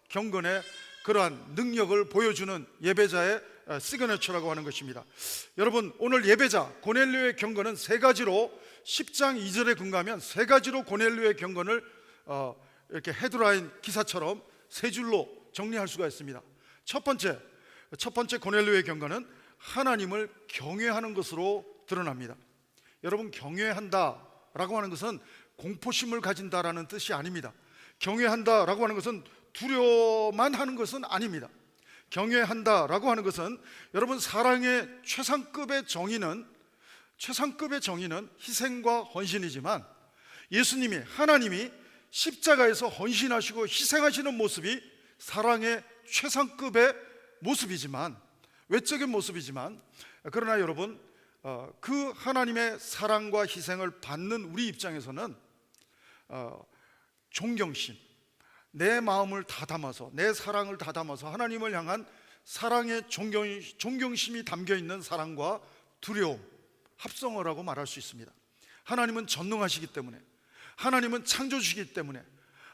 경건의 그러한 능력을 보여주는 예배자의 시그너처라고 하는 것입니다. 여러분, 오늘 예배자 고넬료의 경건은 세 가지로, 10장 2절에 근거하면 세 가지로 고넬료의 경건을 이렇게 헤드라인 기사처럼 세 줄로 정리할 수가 있습니다. 첫 번째 고넬료의 경건은 하나님을 경외하는 것으로 드러납니다. 여러분, 경외한다라고 하는 것은 공포심을 가진다라는 뜻이 아닙니다. 경외한다라고 하는 것은 두려워만 하는 것은 아닙니다. 경외한다라고 하는 것은, 여러분, 사랑의 최상급의 정의는 희생과 헌신이지만, 예수님이, 하나님이 십자가에서 헌신하시고 희생하시는 모습이 사랑의 최상급의 모습이지만, 외적인 모습이지만, 그러나 여러분, 그 하나님의 사랑과 희생을 받는 우리 입장에서는 존경심, 내 마음을 다 담아서, 내 사랑을 다 담아서 하나님을 향한 사랑의 존경심이 담겨있는 사랑과 두려움, 합성어라고 말할 수 있습니다. 하나님은 전능하시기 때문에, 하나님은 창조주시기 때문에,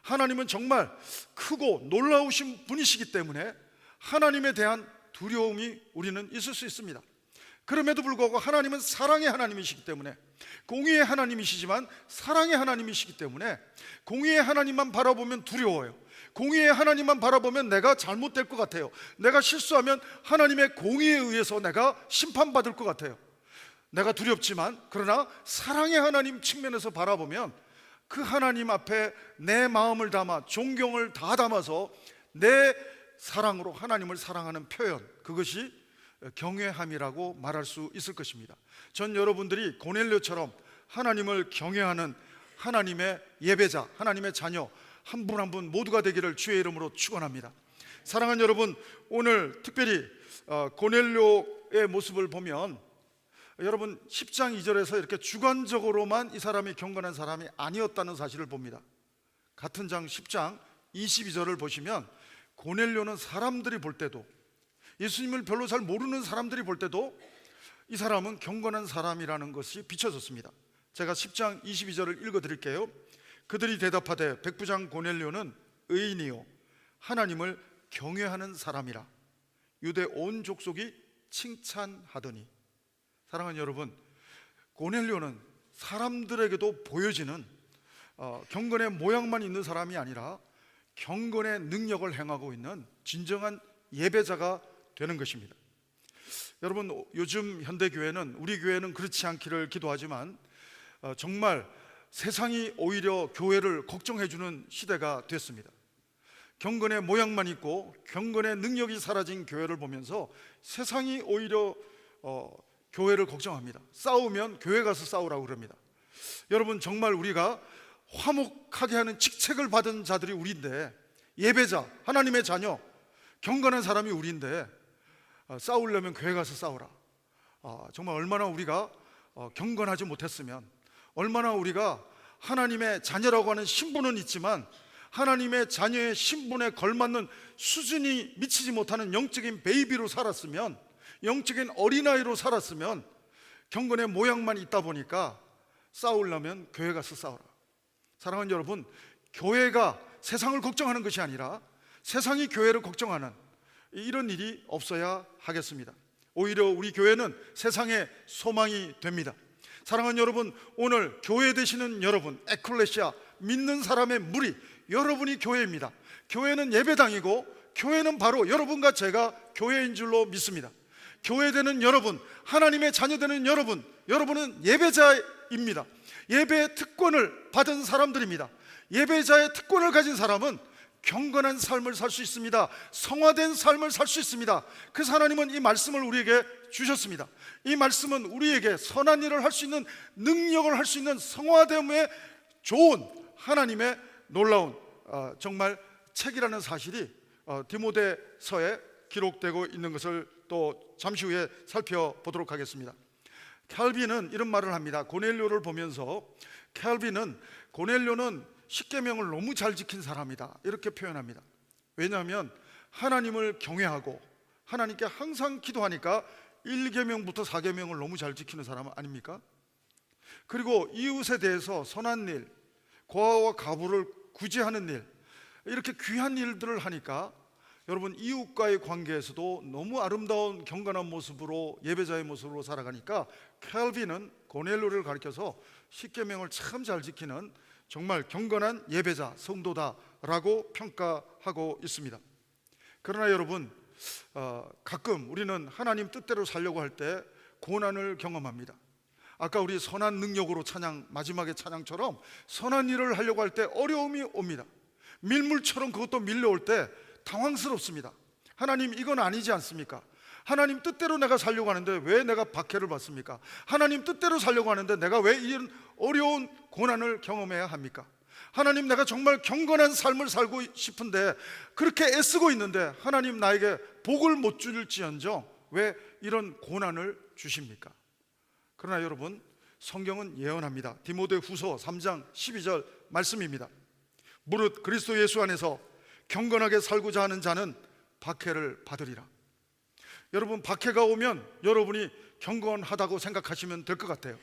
하나님은 정말 크고 놀라우신 분이시기 때문에 하나님에 대한 두려움이 우리는 있을 수 있습니다. 그럼에도 불구하고 하나님은 사랑의 하나님이시기 때문에, 공의의 하나님이시지만 사랑의 하나님이시기 때문에, 공의의 하나님만 바라보면 두려워요. 공의의 하나님만 바라보면 내가 잘못될 것 같아요. 내가 실수하면 하나님의 공의에 의해서 내가 심판받을 것 같아요. 내가 두렵지만, 그러나 사랑의 하나님 측면에서 바라보면 그 하나님 앞에 내 마음을 담아, 존경을 다 담아서 내 사랑으로 하나님을 사랑하는 표현, 그것이 경외함이라고 말할 수 있을 것입니다. 전 여러분들이 고넬료처럼 하나님을 경외하는 하나님의 예배자, 하나님의 자녀 한 분 한 분 모두가 되기를 주의 이름으로 축원합니다. 사랑하는 여러분, 오늘 특별히 고넬료의 모습을 보면, 여러분 10장 2절에서 이렇게 주관적으로만 이 사람이 경건한 사람이 아니었다는 사실을 봅니다. 같은 장 10장 22절을 보시면, 고넬료는 사람들이 볼 때도, 예수님을 별로 잘 모르는 사람들이 볼 때도 이 사람은 경건한 사람이라는 것이 비춰졌습니다. 제가 10장 22절을 읽어드릴게요. 그들이 대답하되 백부장 고넬료는 의인이요 하나님을 경외하는 사람이라 유대 온 족속이 칭찬하더니. 사랑하는 여러분, 고넬료는 사람들에게도 보여지는 경건의 모양만 있는 사람이 아니라 경건의 능력을 행하고 있는 진정한 예배자가 되는 것입니다. 여러분, 요즘 현대교회는, 우리 교회는 그렇지 않기를 기도하지만 정말 세상이 오히려 교회를 걱정해주는 시대가 됐습니다. 경건의 모양만 있고 경건의 능력이 사라진 교회를 보면서 세상이 오히려 교회를 걱정합니다. 싸우면 교회 가서 싸우라고 그럽니다. 여러분, 정말 우리가 화목하게 하는 직책을 받은 자들이 우리인데, 예배자, 하나님의 자녀, 경건한 사람이 우리인데 싸우려면 교회 가서 싸우라. 정말 얼마나 우리가 경건하지 못했으면, 얼마나 우리가 하나님의 자녀라고 하는 신분은 있지만 하나님의 자녀의 신분에 걸맞는 수준이 미치지 못하는 영적인 베이비로 살았으면, 영적인 어린아이로 살았으면, 경건의 모양만 있다 보니까 싸우려면 교회 가서 싸우라. 사랑하는 여러분, 교회가 세상을 걱정하는 것이 아니라 세상이 교회를 걱정하는 이런 일이 없어야 하겠습니다. 오히려 우리 교회는 세상의 소망이 됩니다. 사랑하는 여러분, 오늘 교회 되시는 여러분, 에클레시아, 믿는 사람의 무리, 여러분이 교회입니다. 교회는 예배당이고 교회는 바로 여러분과 제가 교회인 줄로 믿습니다. 교회되는 여러분, 하나님의 자녀되는 여러분, 여러분은 예배자입니다. 예배의 특권을 받은 사람들입니다. 예배자의 특권을 가진 사람은 경건한 삶을 살 수 있습니다. 성화된 삶을 살 수 있습니다. 그래서 하나님은 이 말씀을 우리에게 주셨습니다. 이 말씀은 우리에게 선한 일을 할 수 있는 능력을 할 수 있는 성화됨에 좋은 하나님의 놀라운 정말 책이라는 사실이 디모데서에 기록되고 있는 것을 또 잠시 후에 살펴보도록 하겠습니다. 캘빈은 이런 말을 합니다. 고넬료를 보면서 캘빈은 고넬료는 십계명을 너무 잘 지킨 사람이다, 이렇게 표현합니다. 왜냐하면 하나님을 경외하고 하나님께 항상 기도하니까 1계명부터 4계명을 너무 잘 지키는 사람 아닙니까? 그리고 이웃에 대해서 선한 일, 고아와 가부를 구제하는 일, 이렇게 귀한 일들을 하니까 여러분 이웃과의 관계에서도 너무 아름다운 경건한 모습으로, 예배자의 모습으로 살아가니까 캘빈은 고넬료를 가리켜서 십계명을 참 잘 지키는 정말 경건한 예배자, 성도다라고 평가하고 있습니다. 그러나 여러분, 가끔 우리는 하나님 뜻대로 살려고 할 때 고난을 경험합니다. 아까 우리 선한 능력으로 찬양, 마지막의 찬양처럼 선한 일을 하려고 할 때 어려움이 옵니다. 밀물처럼 그것도 밀려올 때 당황스럽습니다. 하나님, 이건 아니지 않습니까? 하나님 뜻대로 내가 살려고 하는데 왜 내가 박해를 받습니까? 하나님 뜻대로 살려고 하는데 내가 왜 이런 어려운 고난을 경험해야 합니까? 하나님, 내가 정말 경건한 삶을 살고 싶은데 그렇게 애쓰고 있는데 하나님 나에게 복을 못 줄지언정 왜 이런 고난을 주십니까? 그러나 여러분, 성경은 예언합니다. 디모데후서 3장 12절 말씀입니다. 무릇 그리스도 예수 안에서 경건하게 살고자 하는 자는 박해를 받으리라. 여러분, 박해가 오면 여러분이 경건하다고 생각하시면 될 것 같아요.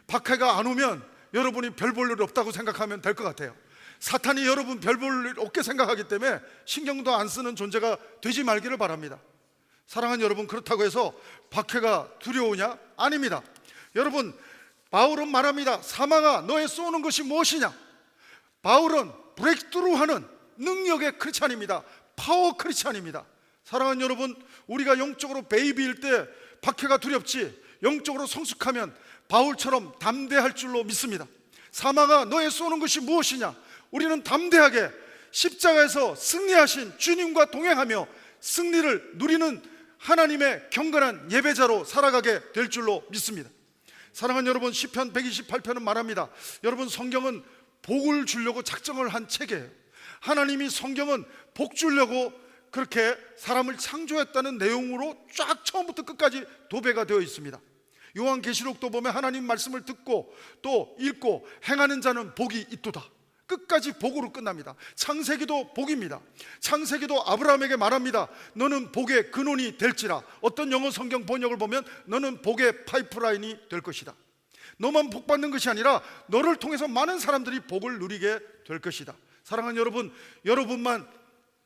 박해가 안 오면 여러분이 별 볼 일 없다고 생각하면 될 것 같아요. 사탄이 여러분 별 볼 일 없게 생각하기 때문에 신경도 안 쓰는 존재가 되지 말기를 바랍니다. 사랑하는 여러분, 그렇다고 해서 박해가 두려우냐? 아닙니다. 여러분, 바울은 말합니다. 사망아, 너의 쏘는 것이 무엇이냐? 바울은 브레이크트루하는 능력의 크리스찬입니다. 파워 크리스찬입니다. 사랑하는 여러분, 우리가 영적으로 베이비일 때 박해가 두렵지 영적으로 성숙하면 바울처럼 담대할 줄로 믿습니다. 사망아, 너의 쏘는 것이 무엇이냐? 우리는 담대하게 십자가에서 승리하신 주님과 동행하며 승리를 누리는 하나님의 경건한 예배자로 살아가게 될 줄로 믿습니다. 사랑하는 여러분, 시편 128편은 말합니다. 여러분, 성경은 복을 주려고 작정을 한 책이에요. 하나님이 성경은 복 주려고 그렇게 사람을 창조했다는 내용으로 쫙 처음부터 끝까지 도배가 되어 있습니다. 요한계시록도 보면 하나님 말씀을 듣고 또 읽고 행하는 자는 복이 있도다. 끝까지 복으로 끝납니다. 창세기도 복입니다. 창세기도 아브라함에게 말합니다. 너는 복의 근원이 될지라. 어떤 영어 성경 번역을 보면 너는 복의 파이프라인이 될 것이다. 너만 복 받는 것이 아니라 너를 통해서 많은 사람들이 복을 누리게 될 것이다. 사랑하는 여러분, 여러분만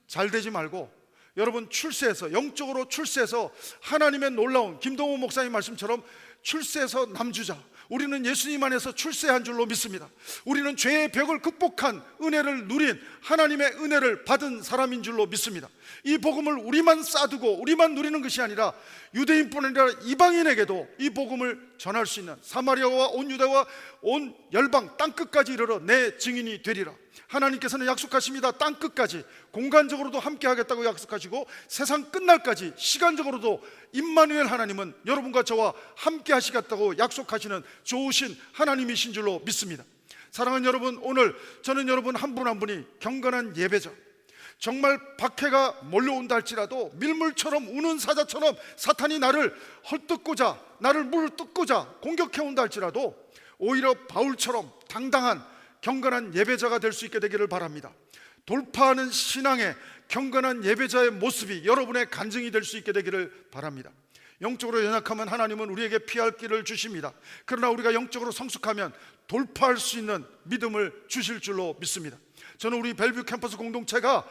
잘 되지 말고 여러분 출세해서, 영적으로 출세해서 하나님의 놀라운 김동호 목사님 말씀처럼 출세해서 남주자, 우리는 예수님 안에서 출세한 줄로 믿습니다. 우리는 죄의 벽을 극복한 은혜를 누린 하나님의 은혜를 받은 사람인 줄로 믿습니다. 이 복음을 우리만 싸두고 우리만 누리는 것이 아니라 유대인뿐 아니라 이방인에게도 이 복음을 전할 수 있는, 사마리아와 온 유다와 온 열방 땅끝까지 이르러 내 증인이 되리라. 하나님께서는 약속하십니다. 땅끝까지 공간적으로도 함께 하겠다고 약속하시고 세상 끝날까지 시간적으로도 임마누엘 하나님은 여러분과 저와 함께 하시겠다고 약속하시는 좋으신 하나님이신 줄로 믿습니다. 사랑하는 여러분, 오늘 저는 여러분 한 분 한 분이 경건한 예배자, 정말 박해가 몰려온다 할지라도 밀물처럼 우는 사자처럼 사탄이 나를 헐뜯고자, 나를 물뜯고자 공격해온다 할지라도 오히려 바울처럼 당당한 경건한 예배자가 될 수 있게 되기를 바랍니다. 돌파하는 신앙의 경건한 예배자의 모습이 여러분의 간증이 될 수 있게 되기를 바랍니다. 영적으로 연약하면 하나님은 우리에게 피할 길을 주십니다. 그러나 우리가 영적으로 성숙하면 돌파할 수 있는 믿음을 주실 줄로 믿습니다. 저는 우리 벨뷰 캠퍼스 공동체가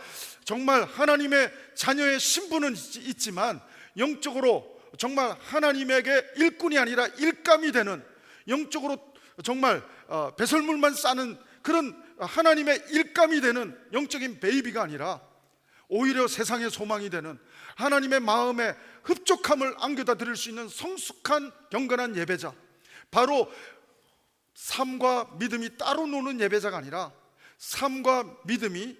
정말 하나님의 자녀의 신분은 있지만 영적으로 정말 하나님에게 일꾼이 아니라 일감이 되는, 영적으로 정말 배설물만 싸는 그런 하나님의 일감이 되는 영적인 베이비가 아니라 오히려 세상의 소망이 되는, 하나님의 마음에 흡족함을 안겨다 드릴 수 있는 성숙한 경건한 예배자, 바로 삶과 믿음이 따로 노는 예배자가 아니라 삶과 믿음이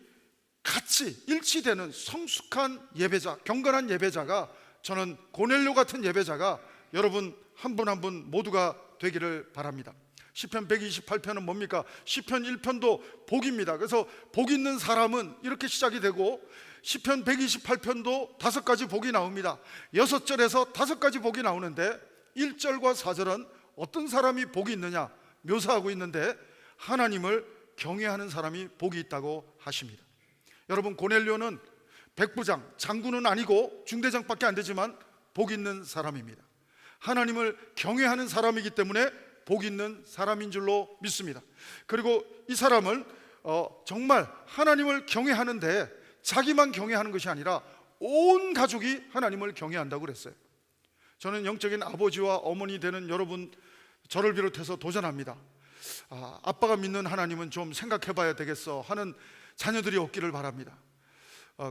같이 일치되는 성숙한 예배자, 경건한 예배자가, 저는 고넬료 같은 예배자가 여러분 한 분 한 분 모두가 되기를 바랍니다. 시편 128편은 뭡니까? 시편 1편도 복입니다. 그래서 복 있는 사람은 이렇게 시작이 되고 시편 128편도 5가지 복이 나옵니다. 6절에서 5가지 복이 나오는데 1절과 4절은 어떤 사람이 복이 있느냐 묘사하고 있는데 하나님을 경외하는 사람이 복이 있다고 하십니다. 여러분, 고넬료는 백부장, 장군은 아니고 중대장밖에 안 되지만 복 있는 사람입니다. 하나님을 경외하는 사람이기 때문에 복 있는 사람인 줄로 믿습니다. 그리고 이 사람은 정말 하나님을 경외하는데 자기만 경외하는 것이 아니라 온 가족이 하나님을 경외한다고 그랬어요. 저는 영적인 아버지와 어머니 되는 여러분, 저를 비롯해서 도전합니다. 아빠가 믿는 하나님은 좀 생각해 봐야 되겠어 하는 자녀들이 없기를 바랍니다.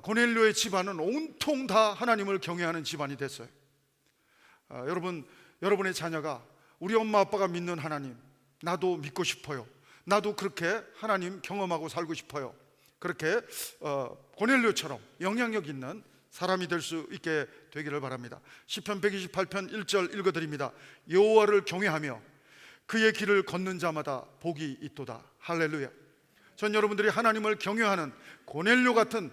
고넬료의 집안은 온통 다 하나님을 경외하는 집안이 됐어요. 여러분의 자녀가 우리 엄마 아빠가 믿는 하나님, 나도 믿고 싶어요. 나도 그렇게 하나님 경험하고 살고 싶어요. 그렇게 고넬료처럼 영향력 있는 사람이 될 수 있게 되기를 바랍니다. 시편 128편 1절 읽어드립니다. 여호와를 경외하며 그의 길을 걷는 자마다 복이 있도다. 할렐루야. 전 여러분들이 하나님을 경외하는 고넬료 같은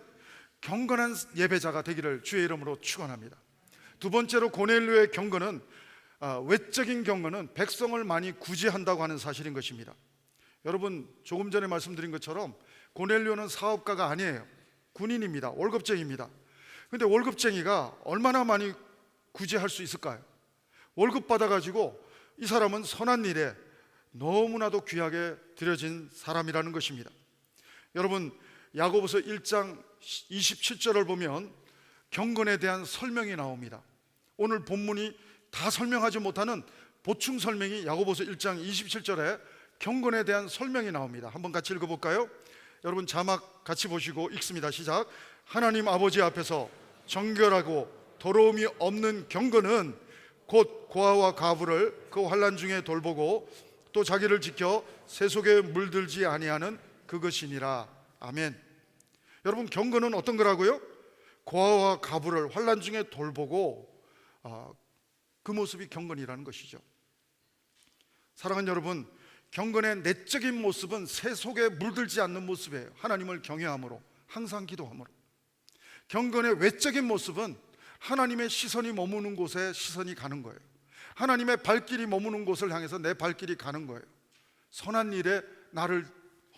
경건한 예배자가 되기를 주의 이름으로 축원합니다. 두 번째로 고넬료의 경건은 외적인 경건은 백성을 많이 구제한다고 하는 사실인 것입니다. 여러분, 조금 전에 말씀드린 것처럼 고넬료는 사업가가 아니에요. 군인입니다. 월급쟁이입니다. 그런데 월급쟁이가 얼마나 많이 구제할 수 있을까요? 월급 받아가지고 이 사람은 선한 일에 너무나도 귀하게 드려진 사람이라는 것입니다. 여러분, 야고보서 1장 27절을 보면 경건에 대한 설명이 나옵니다. 오늘 본문이 다 설명하지 못하는 보충 설명이 야고보서 1장 27절에 경건에 대한 설명이 나옵니다. 한번 같이 읽어볼까요? 여러분, 자막 같이 보시고 읽습니다. 시작. 하나님 아버지 앞에서 정결하고 더러움이 없는 경건은 곧 고아와 과부를 그 환난 중에 돌보고 또 자기를 지켜 세속에 물들지 아니하는 그것이니라. 아멘. 여러분, 경건은 어떤 거라고요? 고아와 과부를 환난 중에 돌보고 그 모습이 경건이라는 것이죠. 사랑하는 여러분, 경건의 내적인 모습은 세속에 물들지 않는 모습이에요. 하나님을 경외함으로, 항상 기도함으로. 경건의 외적인 모습은 하나님의 시선이 머무는 곳에 시선이 가는 거예요. 하나님의 발길이 머무는 곳을 향해서 내 발길이 가는 거예요. 선한 일에 나를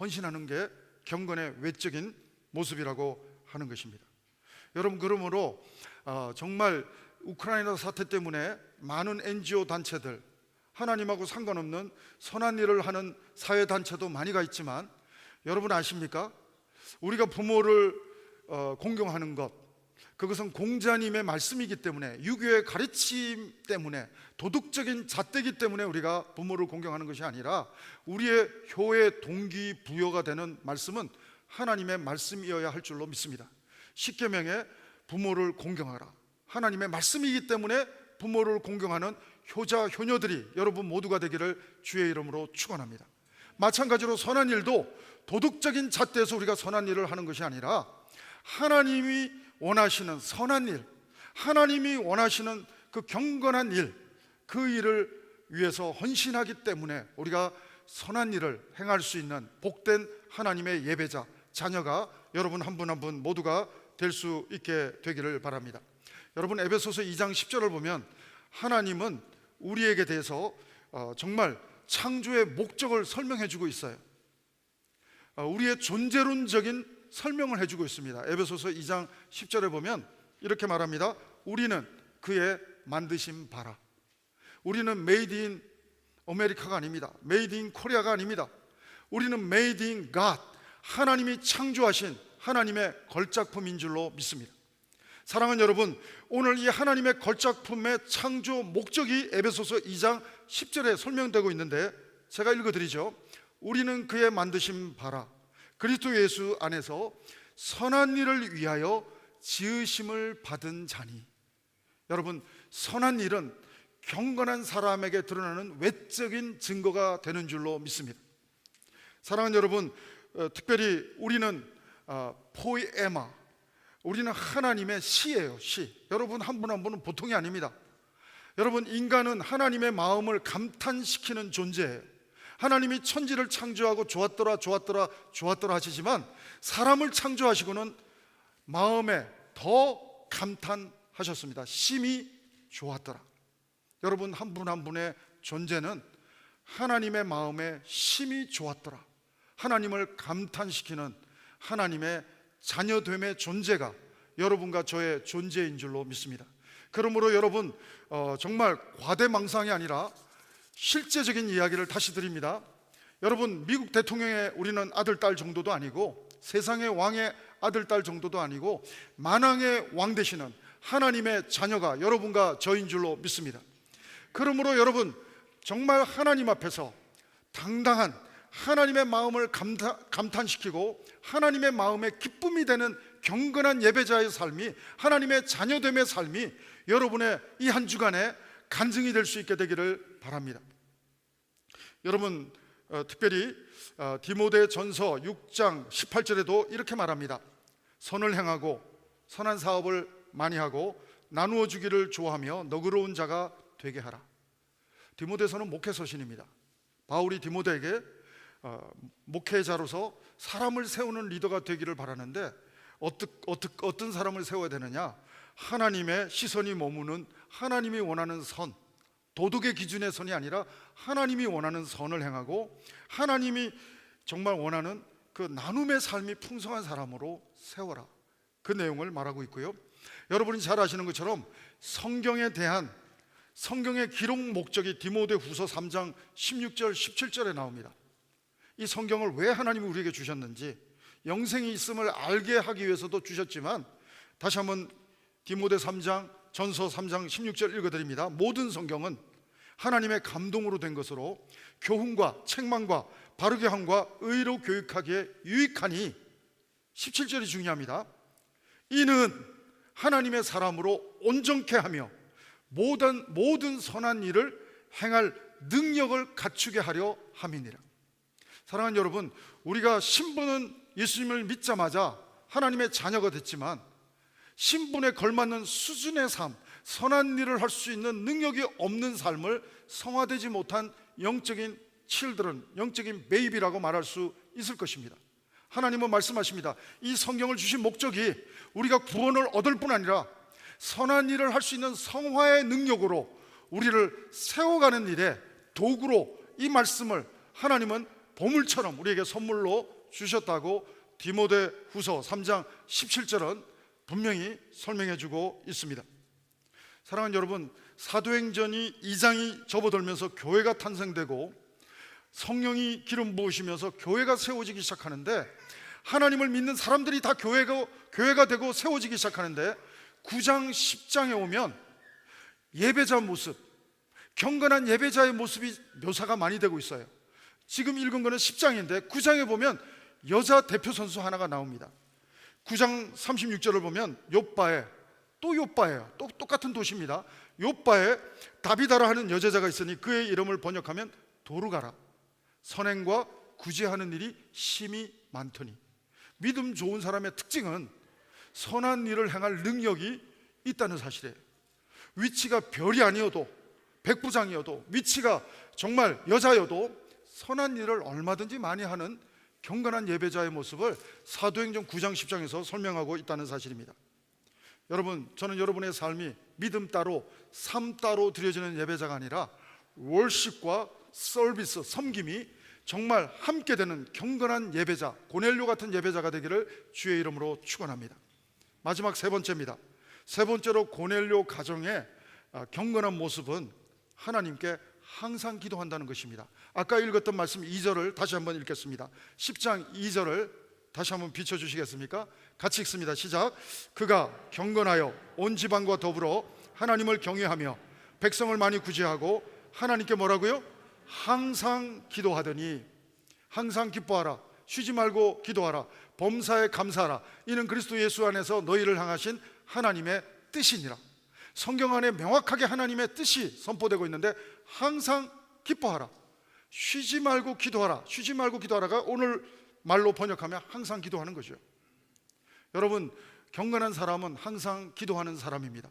헌신하는 게 경건의 외적인 모습이라고 하는 것입니다. 여러분, 그러므로 정말 우크라이나 사태 때문에 많은 NGO 단체들, 하나님하고 상관없는 선한 일을 하는 사회단체도 많이 가 있지만 여러분 아십니까? 우리가 부모를 공경하는 것, 그것은 공자님의 말씀이기 때문에, 유교의 가르침 때문에, 도덕적인 잣대기 때문에 우리가 부모를 공경하는 것이 아니라 우리의 효의 동기부여가 되는 말씀은 하나님의 말씀이어야 할 줄로 믿습니다. 십계명에 부모를 공경하라, 하나님의 말씀이기 때문에 부모를 공경하는 효자 효녀들이 여러분 모두가 되기를 주의 이름으로 축원합니다. 마찬가지로 선한 일도 도덕적인 잣대에서 우리가 선한 일을 하는 것이 아니라 하나님이 원하시는 선한 일, 하나님이 원하시는 그 경건한 일, 그 일을 위해서 헌신하기 때문에 우리가 선한 일을 행할 수 있는 복된 하나님의 예배자, 자녀가 여러분 한 분 한 분 모두가 될 수 있게 되기를 바랍니다. 여러분, 에베소서 2장 10절을 보면 하나님은 우리에게 대해서 정말 창조의 목적을 설명해 주고 있어요. 우리의 존재론적인 설명을 해주고 있습니다. 에베소서 2장 10절에 보면 이렇게 말합니다. 우리는 그의 만드신 바라. 우리는 메이드 인 아메리카가 아닙니다. 메이드 인 코리아가 아닙니다. 우리는 메이드 인 갓, 하나님이 창조하신 하나님의 걸작품인 줄로 믿습니다. 사랑하는 여러분, 오늘 이 하나님의 걸작품의 창조 목적이 에베소서 2장 10절에 설명되고 있는데 제가 읽어드리죠. 우리는 그의 만드신 바라, 그리스도 예수 안에서 선한 일을 위하여 지으심을 받은 자니. 여러분, 선한 일은 경건한 사람에게 드러나는 외적인 증거가 되는 줄로 믿습니다. 사랑하는 여러분, 특별히 우리는 포에마, 우리는 하나님의 시예요. 시. 여러분 한 분 한 분은 보통이 아닙니다. 여러분, 인간은 하나님의 마음을 감탄시키는 존재예요. 하나님이 천지를 창조하고 좋았더라 좋았더라 좋았더라 하시지만 사람을 창조하시고는 마음에 더 감탄하셨습니다. 심히 좋았더라. 여러분 한 분 한 분의 존재는 하나님의 마음에 심히 좋았더라. 하나님을 감탄시키는 하나님의 자녀됨의 존재가 여러분과 저의 존재인 줄로 믿습니다. 그러므로 여러분 정말 과대망상이 아니라 실제적인 이야기를 다시 드립니다. 여러분 미국 대통령의 우리는 아들 딸 정도도 아니고 세상의 왕의 아들 딸 정도도 아니고 만왕의 왕 되시는 하나님의 자녀가 여러분과 저인 줄로 믿습니다. 그러므로 여러분 정말 하나님 앞에서 당당한 하나님의 마음을 감탄시키고 하나님의 마음에 기쁨이 되는 경건한 예배자의 삶이, 하나님의 자녀됨의 삶이 여러분의 이 한 주간에 간증이 될 수 있게 되기를 바랍니다. 여러분 특별히 디모데전서 6장 18절에도 이렇게 말합니다. 선을 행하고 선한 사업을 많이 하고 나누어 주기를 좋아하며 너그러운 자가 되게 하라. 디모데서는 목회서신입니다. 바울이 디모데에게 목회자로서 사람을 세우는 리더가 되기를 바라는데 어떤 사람을 세워야 되느냐? 하나님의 시선이 머무는 하나님이 원하는 선, 도덕의 기준의 선이 아니라 하나님이 원하는 선을 행하고 하나님이 정말 원하는 그 나눔의 삶이 풍성한 사람으로 세워라. 그 내용을 말하고 있고요. 여러분이 잘 아시는 것처럼 성경에 대한 성경의 기록 목적이 디모데후서 3장 16절 17절에 나옵니다. 이 성경을 왜 하나님이 우리에게 주셨는지, 영생이 있음을 알게 하기 위해서도 주셨지만, 다시 한번 디모데 3장 전서 3장 16절 읽어드립니다. 모든 성경은 하나님의 감동으로 된 것으로 교훈과 책망과 바르게 함과 의로 교육하기에 유익하니, 17절이 중요합니다. 이는 하나님의 사람으로 온전케 하며 모든 선한 일을 행할 능력을 갖추게 하려 함이니라. 사랑하는 여러분, 우리가 신분은 예수님을 믿자마자 하나님의 자녀가 됐지만 신분에 걸맞는 수준의 삶, 선한 일을 할 수 있는 능력이 없는 삶을 성화되지 못한 영적인 칠들은, 영적인 베이비라고 말할 수 있을 것입니다. 하나님은 말씀하십니다. 이 성경을 주신 목적이 우리가 구원을 얻을 뿐 아니라 선한 일을 할 수 있는 성화의 능력으로 우리를 세워가는 일에 도구로 이 말씀을 하나님은 보물처럼 우리에게 선물로 주셨다고 디모데후서 3장 17절은 분명히 설명해 주고 있습니다. 사랑하는 여러분, 사도행전이 2장이 접어들면서 교회가 탄생되고 성령이 기름 부으시면서 교회가 세워지기 시작하는데, 하나님을 믿는 사람들이 다 교회가 되고 세워지기 시작하는데, 9장 10장에 오면 예배자 모습, 경건한 예배자의 모습이 묘사가 많이 되고 있어요. 지금 읽은 거는 10장인데 9장에 보면 여자 대표 선수 하나가 나옵니다. 9장 36절을 보면 요빠에, 또 요빠예요. 또 똑같은 도시입니다. 요빠에 다비다라 하는 여제자가 있으니 그의 이름을 번역하면 도르가라. 선행과 구제하는 일이 심히 많더니. 믿음 좋은 사람의 특징은 선한 일을 행할 능력이 있다는 사실이에요. 위치가 별이 아니어도, 백부장이어도, 위치가 정말 여자여도 선한 일을 얼마든지 많이 하는 경건한 예배자의 모습을 사도행전 9장 10장에서 설명하고 있다는 사실입니다. 여러분, 저는 여러분의 삶이 믿음 따로 삶 따로 드려지는 예배자가 아니라 월십과 서비스, 섬김이 정말 함께 되는 경건한 예배자, 고넬료 같은 예배자가 되기를 주의 이름으로 축원합니다. 마지막 세 번째입니다. 세 번째로 고넬료 가정의 경건한 모습은 하나님께 항상 기도한다는 것입니다. 아까 읽었던 말씀 2절을 다시 한번 읽겠습니다. 10장 2절을 다시 한번 비춰주시겠습니까? 같이 읽습니다. 시작. 그가 경건하여 온 지방과 더불어 하나님을 경외하며 백성을 많이 구제하고 하나님께 뭐라고요? 항상 기도하더니. 항상 기뻐하라, 쉬지 말고 기도하라, 범사에 감사하라. 이는 그리스도 예수 안에서 너희를 향하신 하나님의 뜻이니라. 성경 안에 명확하게 하나님의 뜻이 선포되고 있는데, 항상 기뻐하라, 쉬지 말고 기도하라. 쉬지 말고 기도하라가 오늘 말로 번역하면 항상 기도하는 거죠. 여러분, 경건한 사람은 항상 기도하는 사람입니다.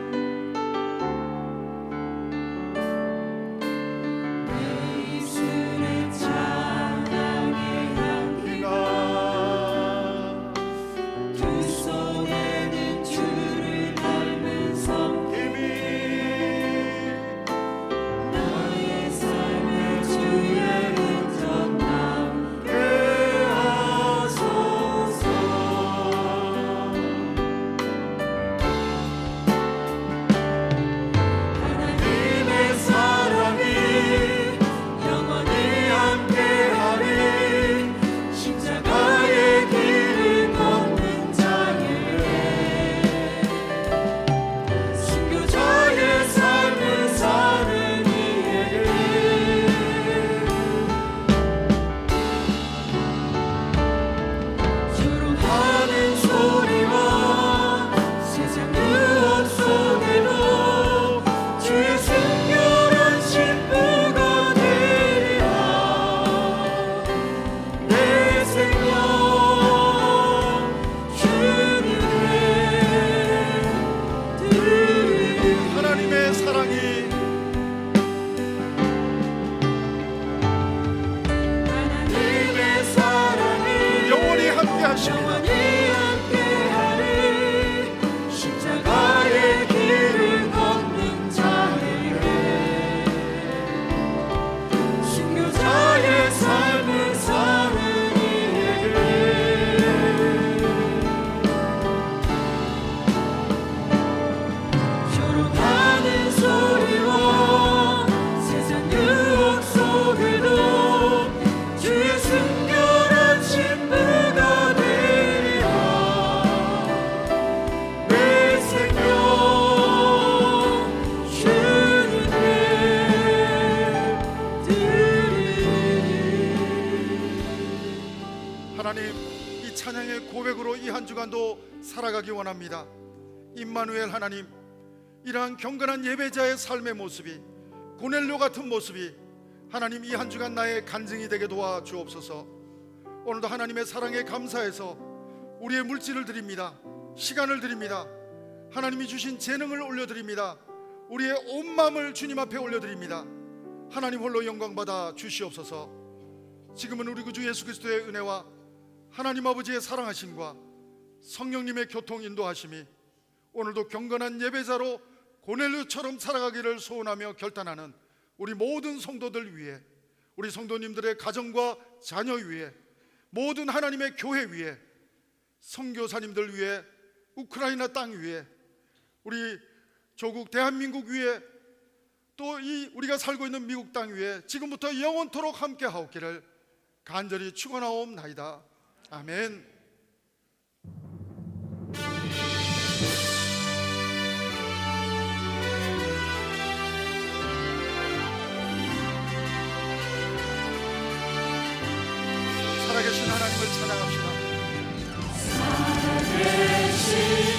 하나님, 이 찬양의 고백으로 이 한 주간도 살아가기 원합니다. 임마누엘 하나님, 이러한 경건한 예배자의 삶의 모습이, 고넬료 같은 모습이 하나님 이 한 주간 나의 간증이 되게 도와 주옵소서. 오늘도 하나님의 사랑에 감사해서 우리의 물질을 드립니다. 시간을 드립니다. 하나님이 주신 재능을 올려드립니다. 우리의 온 마음을 주님 앞에 올려드립니다. 하나님 홀로 영광받아 주시옵소서. 지금은 우리 구주 예수 그리스도의 은혜와 하나님 아버지의 사랑하심과 성령님의 교통 인도하심이 오늘도 경건한 예배자로 고넬료처럼 살아가기를 소원하며 결단하는 우리 모든 성도들 위해, 우리 성도님들의 가정과 자녀 위해, 모든 하나님의 교회 위해, 선교사님들 위해, 우크라이나 땅 위에, 우리 조국 대한민국 위에, 또 이 우리가 살고 있는 미국 땅 위에 지금부터 영원토록 함께 하옵기를 간절히 축원하옵나이다. 아멘. 살아계신 하나님을 찬양합시다. 살아계신